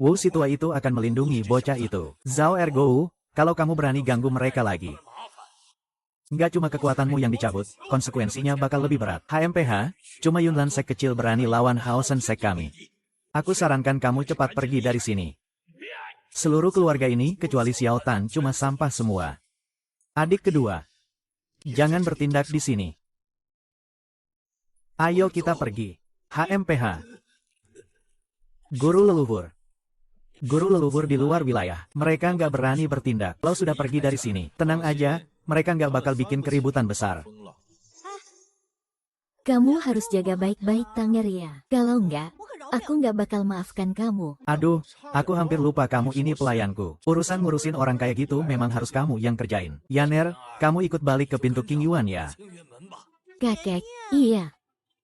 Wu si tua itu akan melindungi bocah itu. Zhao Ergou, kalau kamu berani ganggu mereka lagi. Nggak cuma kekuatanmu yang dicabut, konsekuensinya bakal lebih berat. HMPH, cuma Yunlan Sek kecil berani lawan Hao Sensek kami. Aku sarankan kamu cepat pergi dari sini. Seluruh keluarga ini, kecuali Xiao Tan, cuma sampah semua. Adik kedua, jangan bertindak di sini. Ayo kita pergi. HMPH. Guru leluhur. Guru leluhur di luar wilayah. Mereka nggak berani bertindak. Kalau sudah pergi dari sini, tenang aja, mereka nggak bakal bikin keributan besar. Kamu harus jaga baik-baik Tanger ya. Kalau enggak, Aku nggak bakal maafkan kamu. Aduh, aku hampir lupa kamu ini pelayanku. Urusan ngurusin orang kayak gitu memang harus kamu yang kerjain. Yaner, kamu ikut balik ke pintu King Yuan ya. Kakek, iya.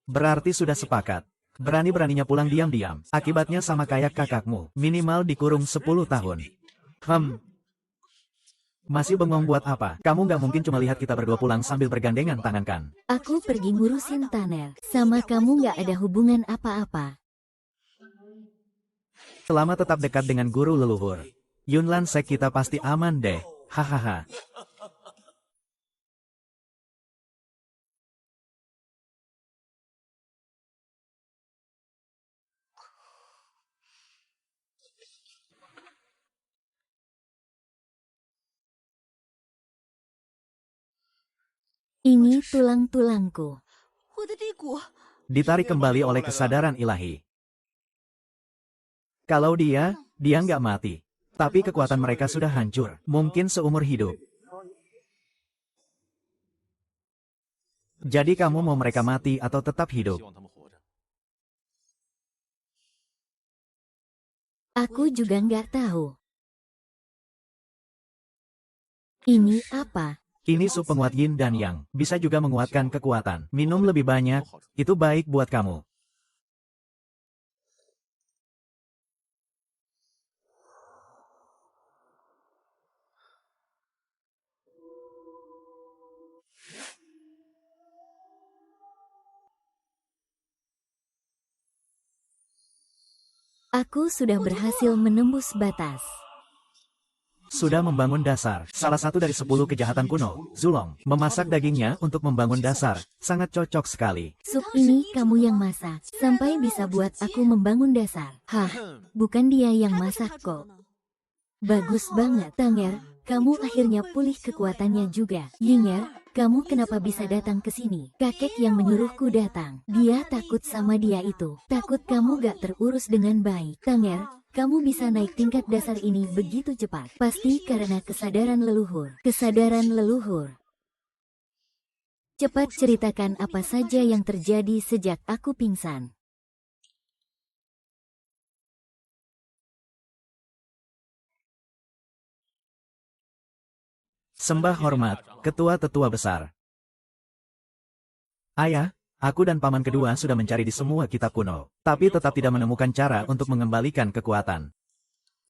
Berarti sudah sepakat. Berani-beraninya pulang diam-diam. Akibatnya sama kayak kakakmu, minimal dikurung 10 tahun. Masih bengong buat apa? Kamu nggak mungkin cuma lihat kita berdua pulang sambil bergandengan tangan kan? Aku pergi ngurusin Tanner. Sama kamu nggak ada hubungan apa-apa. Selama tetap dekat dengan guru leluhur, Yunlan Sek kita pasti aman deh. Hahaha. Ini tulang-tulangku. Ditarik kembali oleh kesadaran ilahi. Kalau dia nggak mati. Tapi kekuatan mereka sudah hancur, mungkin seumur hidup. Jadi kamu mau mereka mati atau tetap hidup? Aku juga nggak tahu. Ini apa? Ini sup penguat yin dan yang, bisa juga menguatkan kekuatan. Minum lebih banyak, itu baik buat kamu. Aku sudah berhasil menembus batas. Sudah membangun dasar. Salah satu dari 10 kejahatan kuno, Zulong, memasak dagingnya untuk membangun dasar. Sangat cocok sekali. Sup ini kamu yang masak, sampai bisa buat aku membangun dasar. Hah, bukan dia yang masak kok. Bagus banget, Tanger. Kamu akhirnya pulih kekuatannya juga. Yinger, kamu kenapa bisa datang ke sini? Kakek yang menyuruhku datang. Dia takut sama dia itu. Takut kamu gak terurus dengan baik. Tanger, kamu bisa naik tingkat dasar ini begitu cepat. Pasti karena kesadaran leluhur. Kesadaran leluhur. Cepat ceritakan apa saja yang terjadi sejak aku pingsan. Sembah hormat, ketua-tetua besar. Ayah, aku dan paman kedua sudah mencari di semua kitab kuno, tapi tetap tidak menemukan cara untuk mengembalikan kekuatan.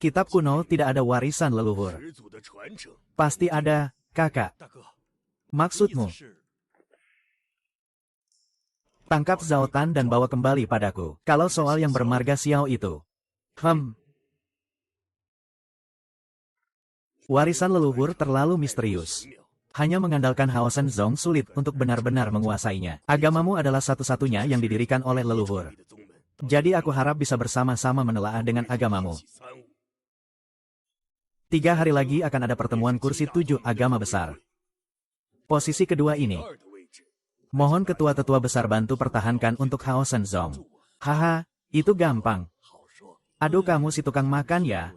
Kitab kuno tidak ada warisan leluhur. Pasti ada, kakak. Maksudmu? Tangkap Zhao Tan dan bawa kembali padaku. Kalau soal yang bermarga Xiao itu. Warisan leluhur terlalu misterius. Hanya mengandalkan Haosan Zong sulit untuk benar-benar menguasainya. Agamamu adalah satu-satunya yang didirikan oleh leluhur. Jadi aku harap bisa bersama-sama menelaah dengan agamamu. 3 hari lagi akan ada pertemuan kursi 7 agama besar. Posisi kedua ini. Mohon ketua-tetua besar bantu pertahankan untuk Haosan Zong. Haha, itu gampang. Aduh kamu si tukang makan ya.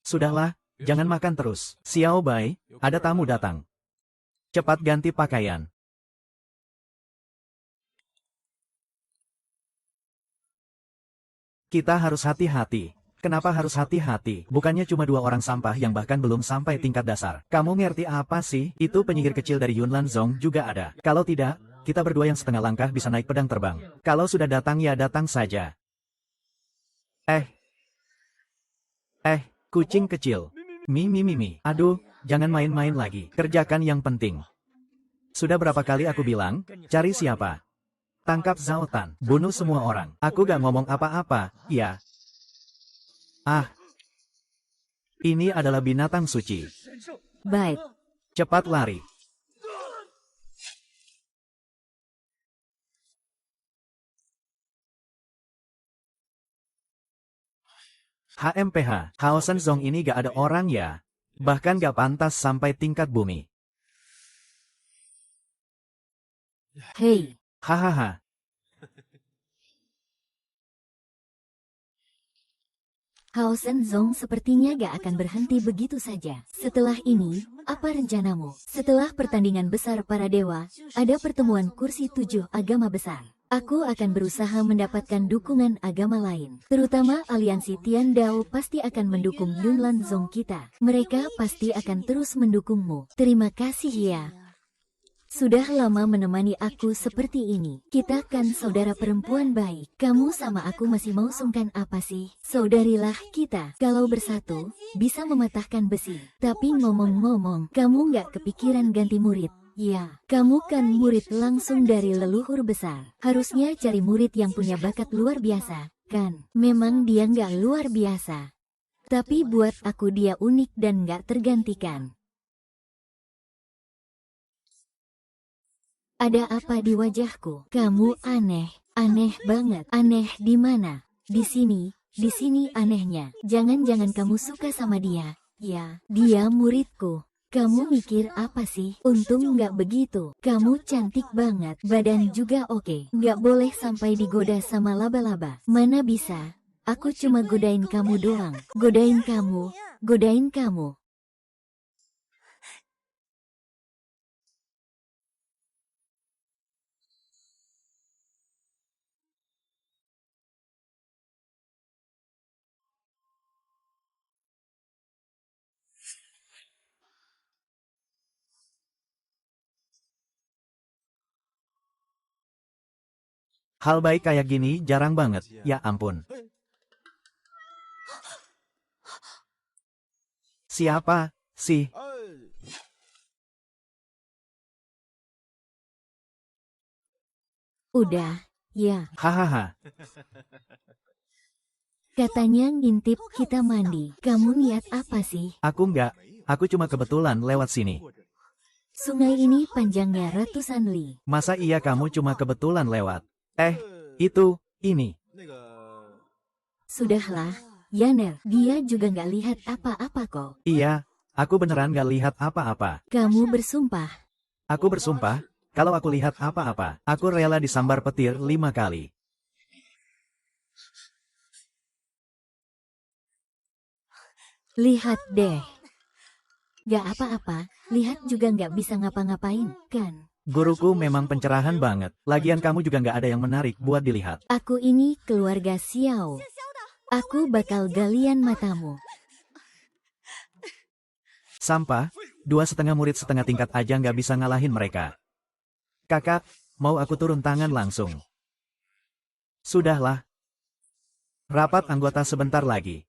Sudahlah, jangan makan terus. Xiao Bai, ada tamu datang. Cepat ganti pakaian. Kita harus hati-hati. Kenapa harus hati-hati? Bukannya cuma 2 orang sampah yang bahkan belum sampai tingkat dasar. Kamu ngerti apa sih? Itu penyihir kecil dari Yunlan Zong juga ada. Kalau tidak, kita berdua yang setengah langkah bisa naik pedang terbang. Kalau sudah datang ya datang saja. Kucing kecil. Mi. Aduh, jangan main-main lagi. Kerjakan yang penting. Sudah berapa kali aku bilang, cari siapa? Tangkap Zhao Tan. Bunuh semua orang. Aku gak ngomong apa-apa, ya. Ini adalah binatang suci. Baik. Cepat lari. HMPH, Haosan Zong ini gak ada orang ya. Bahkan gak pantas sampai tingkat bumi. Hei, Hahaha. Hao Shenzong sepertinya gak akan berhenti begitu saja. Setelah ini, apa rencanamu? Setelah pertandingan besar para dewa, ada pertemuan kursi 7 agama besar. Aku akan berusaha mendapatkan dukungan agama lain. Terutama aliansi Tian Dao pasti akan mendukung Yunlan Zong kita. Mereka pasti akan terus mendukungmu. Terima kasih ya. Sudah lama menemani aku seperti ini. Kita kan saudara perempuan baik. Kamu sama aku masih mau sungkan apa sih? Saudarilah kita. Kalau bersatu, bisa mematahkan besi. Tapi ngomong-ngomong, kamu nggak kepikiran ganti murid? Ya, kamu kan murid langsung dari leluhur besar. Harusnya cari murid yang punya bakat luar biasa, kan? Memang dia nggak luar biasa. Tapi buat aku dia unik dan nggak tergantikan. Ada apa di wajahku? Kamu aneh, aneh banget. Aneh di mana? Di sini anehnya. Jangan-jangan kamu suka sama dia. Ya, dia muridku. Kamu mikir apa sih? Untung nggak begitu. Kamu cantik banget. Badan juga oke. Nggak boleh sampai digoda sama laba-laba. Mana bisa? Aku cuma godain kamu doang. Godain kamu. Godain kamu. Hal baik kayak gini jarang banget, ya ampun. Siapa sih? Udah, ya. Hahaha. Katanya ngintip kita mandi. Kamu niat apa sih? Aku nggak. Aku cuma kebetulan lewat sini. Sungai ini panjangnya ratusan li. Masa iya kamu cuma kebetulan lewat? Ini. Sudahlah, Yaner, dia juga nggak lihat apa-apa kok. Iya, aku beneran nggak lihat apa-apa. Kamu bersumpah. Aku bersumpah, kalau aku lihat apa-apa, aku rela disambar petir 5 kali. Lihat deh. Gak apa-apa, lihat juga nggak bisa ngapa-ngapain, kan? Guruku memang pencerahan banget. Lagian kamu juga nggak ada yang menarik buat dilihat. Aku ini keluarga Xiao. Aku bakal galian matamu. Sampah, 2,5 murid setengah tingkat aja nggak bisa ngalahin mereka. Kakak, mau aku turun tangan langsung? Sudahlah. Rapat anggota sebentar lagi.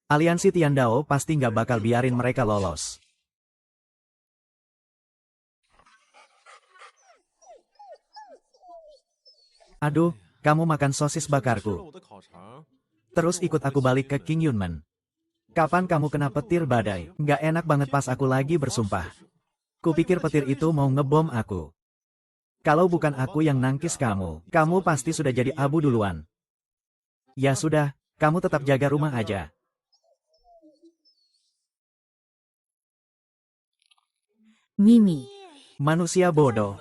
Aliansi Tian Dao pasti nggak bakal biarin mereka lolos. Aduh, kamu makan sosis bakarku. Terus ikut aku balik ke King Yunmen. Kapan kamu kena petir badai? Nggak enak banget pas aku lagi bersumpah. Kupikir petir itu mau ngebom aku. Kalau bukan aku yang nangkis kamu pasti sudah jadi abu duluan. Ya sudah, kamu tetap jaga rumah aja. Mimi, Manusia bodoh.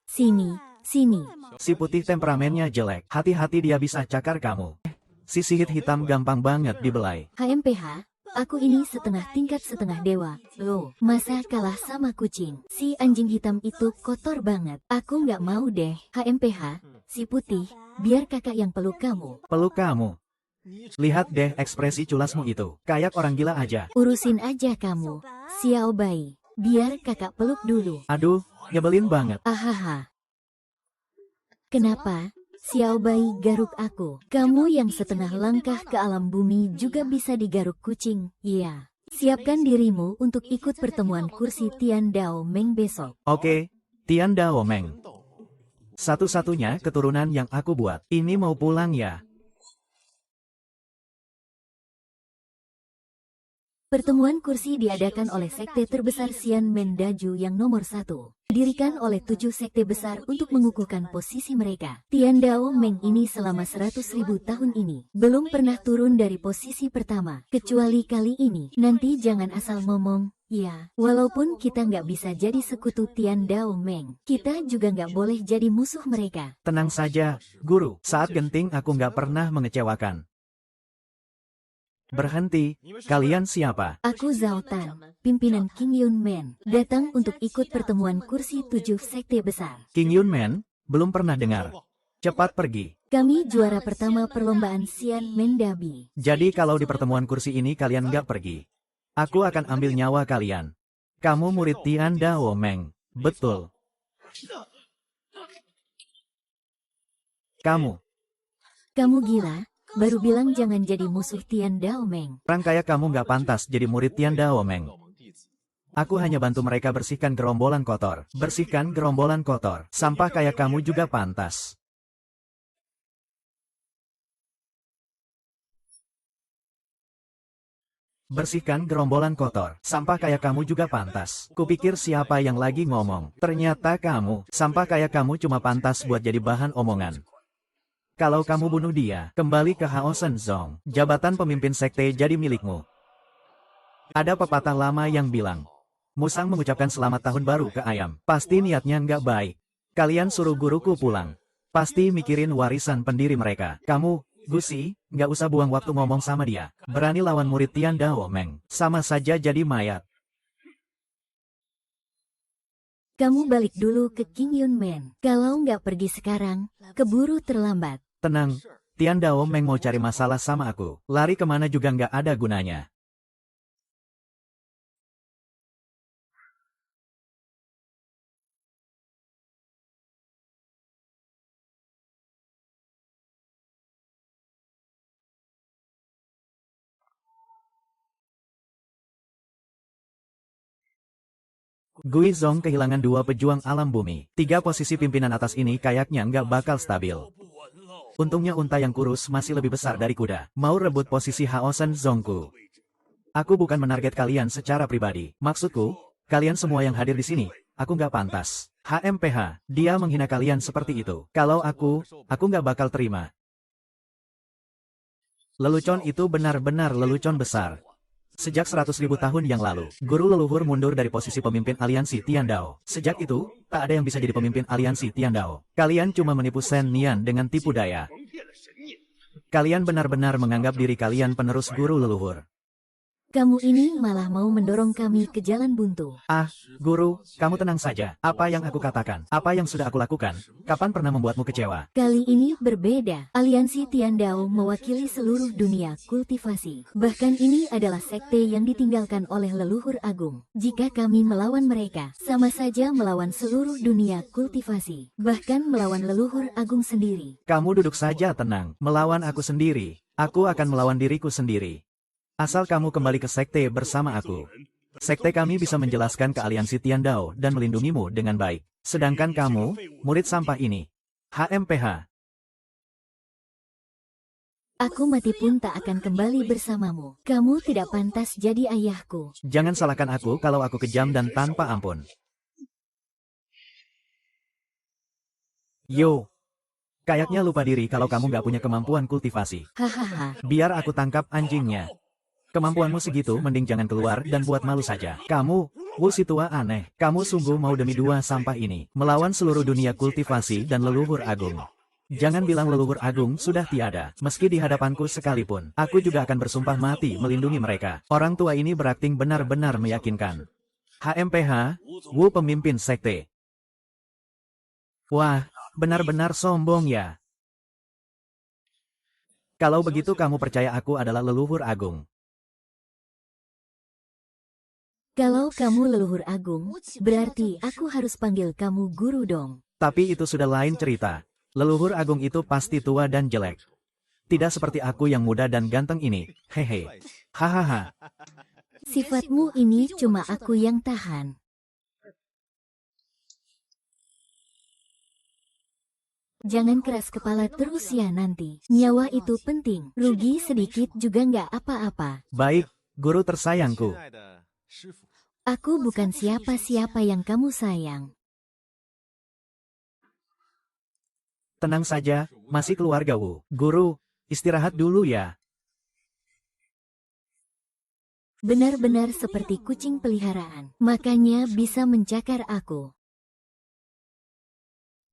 sini, sini. Si putih temperamennya jelek. Hati-hati dia bisa cakar kamu. Si sihir hitam gampang banget dibelai. HMPH, aku ini setengah tingkat setengah dewa. Loh, masa kalah sama kucing? Si anjing hitam itu kotor banget. Aku nggak mau deh. HMPH, si putih, biar kakak yang peluk kamu. Peluk kamu. Lihat deh ekspresi culasmu itu. Kayak orang gila aja. Urusin aja kamu. Xiao Bai, biar kakak peluk dulu. Aduh, nyebelin banget. Ahaha. Kenapa? Xiao Bai garuk aku. Kamu yang setengah langkah ke alam bumi juga bisa digaruk kucing. Iya. Siapkan dirimu untuk ikut pertemuan kursi Tian Dao Meng besok. Oke, Tian Dao Meng. Satu-satunya keturunan yang aku buat. Ini mau pulang ya? Pertemuan kursi diadakan oleh sekte terbesar Xian Mendaju yang nomor 1. Didirikan oleh 7 sekte besar untuk mengukuhkan posisi mereka. Tian Dao Meng ini selama 100.000 tahun ini belum pernah turun dari posisi pertama. Kecuali kali ini. Nanti jangan asal ngomong. Ya, walaupun kita nggak bisa jadi sekutu Tian Dao Meng, kita juga nggak boleh jadi musuh mereka. Tenang saja, guru. Saat genting aku nggak pernah mengecewakan. Berhenti, kalian siapa? Aku Zhao Tan, pimpinan King Yun Men, datang untuk ikut pertemuan kursi 7 sekte besar. King Yun Men? Belum pernah dengar. Cepat pergi. Kami juara pertama perlombaan Xian Mendabi. Jadi kalau di pertemuan kursi ini kalian nggak pergi, aku akan ambil nyawa kalian. Kamu murid Tian Dao Meng. Betul. Kamu. Kamu gila? Baru bilang jangan jadi musuh Tian Dao Meng. Orang kayak kamu nggak pantas jadi murid Tian Dao Meng. Aku hanya bantu mereka bersihkan gerombolan kotor. Bersihkan gerombolan kotor. Sampah kayak kamu juga pantas. Bersihkan gerombolan kotor. Sampah kayak kamu juga pantas. Kupikir siapa yang lagi ngomong. Ternyata kamu. Sampah kayak kamu cuma pantas buat jadi bahan omongan. Kalau kamu bunuh dia, kembali ke Hao Shen Zong. Jabatan pemimpin sekte jadi milikmu. Ada pepatah lama yang bilang, musang mengucapkan selamat tahun baru ke ayam. Pasti niatnya nggak baik. Kalian suruh guruku pulang. Pasti mikirin warisan pendiri mereka. Kamu, Gusi, nggak usah buang waktu ngomong sama dia. Berani lawan murid Tian Dao Meng. Sama saja jadi mayat. Kamu balik dulu ke King Yun Men. Kalau nggak pergi sekarang, keburu terlambat. Tenang, Tian Dao Meng mau cari masalah sama aku. Lari kemana juga nggak ada gunanya. Gui Zong kehilangan 2 pejuang alam bumi. 3 posisi pimpinan atas ini kayaknya nggak bakal stabil. Untungnya unta yang kurus masih lebih besar dari kuda. Mau rebut posisi Hao Shen Zongku. Aku bukan menarget kalian secara pribadi. Maksudku, kalian semua yang hadir di sini, aku nggak pantas. HMPH, dia menghina kalian seperti itu. Kalau aku nggak bakal terima. Lelucon itu benar-benar lelucon besar. Sejak 100.000 tahun yang lalu, guru leluhur mundur dari posisi pemimpin aliansi Tian Dao. Sejak itu, tak ada yang bisa jadi pemimpin aliansi Tian Dao. Kalian cuma menipu Shen Nian dengan tipu daya. Kalian benar-benar menganggap diri kalian penerus guru leluhur. Kamu ini malah mau mendorong kami ke jalan buntu. Ah, guru, kamu tenang saja. Apa yang aku katakan? Apa yang sudah aku lakukan? Kapan pernah membuatmu kecewa? Kali ini berbeda. Aliansi Tian Dao mewakili seluruh dunia kultivasi. Bahkan ini adalah sekte yang ditinggalkan oleh leluhur agung. Jika kami melawan mereka, sama saja melawan seluruh dunia kultivasi. Bahkan melawan leluhur agung sendiri. Kamu duduk saja tenang. Melawan aku sendiri. Aku akan melawan diriku sendiri. Asal kamu kembali ke sekte bersama aku. Sekte kami bisa menjelaskan ke aliansi Tian Dao dan melindungimu dengan baik. Sedangkan kamu, murid sampah ini. HMPH. Aku mati pun tak akan kembali bersamamu. Kamu tidak pantas jadi ayahku. Jangan salahkan aku kalau aku kejam dan tanpa ampun. Yo. Kayaknya lupa diri kalau kamu nggak punya kemampuan kultivasi. Hahaha. Biar aku tangkap anjingnya. Kemampuanmu segitu mending jangan keluar dan buat malu saja. Kamu, si tua aneh. Kamu sungguh mau demi 2 sampah ini. Melawan seluruh dunia kultivasi dan leluhur agung. Jangan bilang leluhur agung sudah tiada. Meski di hadapanku sekalipun, aku juga akan bersumpah mati melindungi mereka. Orang tua ini berakting benar-benar meyakinkan. HMPH, Wu pemimpin sekte. Wah, benar-benar sombong ya. Kalau begitu kamu percaya aku adalah leluhur agung. Kalau kamu leluhur agung, berarti aku harus panggil kamu guru dong. Tapi itu sudah lain cerita. Leluhur agung itu pasti tua dan jelek. Tidak seperti aku yang muda dan ganteng ini. Hehe. Hahaha. Sifatmu ini cuma aku yang tahan. Jangan keras kepala terus ya nanti. Nyawa itu penting. Rugi sedikit juga nggak apa-apa. Baik, guru tersayangku. Aku bukan siapa-siapa yang kamu sayang. Tenang saja, masih keluarga Wu. Guru, istirahat dulu ya. Benar-benar seperti kucing peliharaan. Makanya bisa mencakar aku.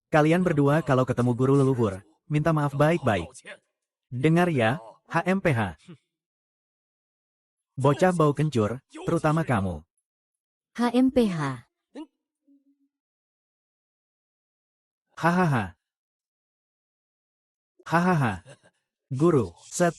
Kalian berdua kalau ketemu guru leluhur, minta maaf baik-baik. Dengar ya, HMPH. Bocah bau kencur, terutama kamu. HMPH. Hahaha. Hahaha. Guru, set.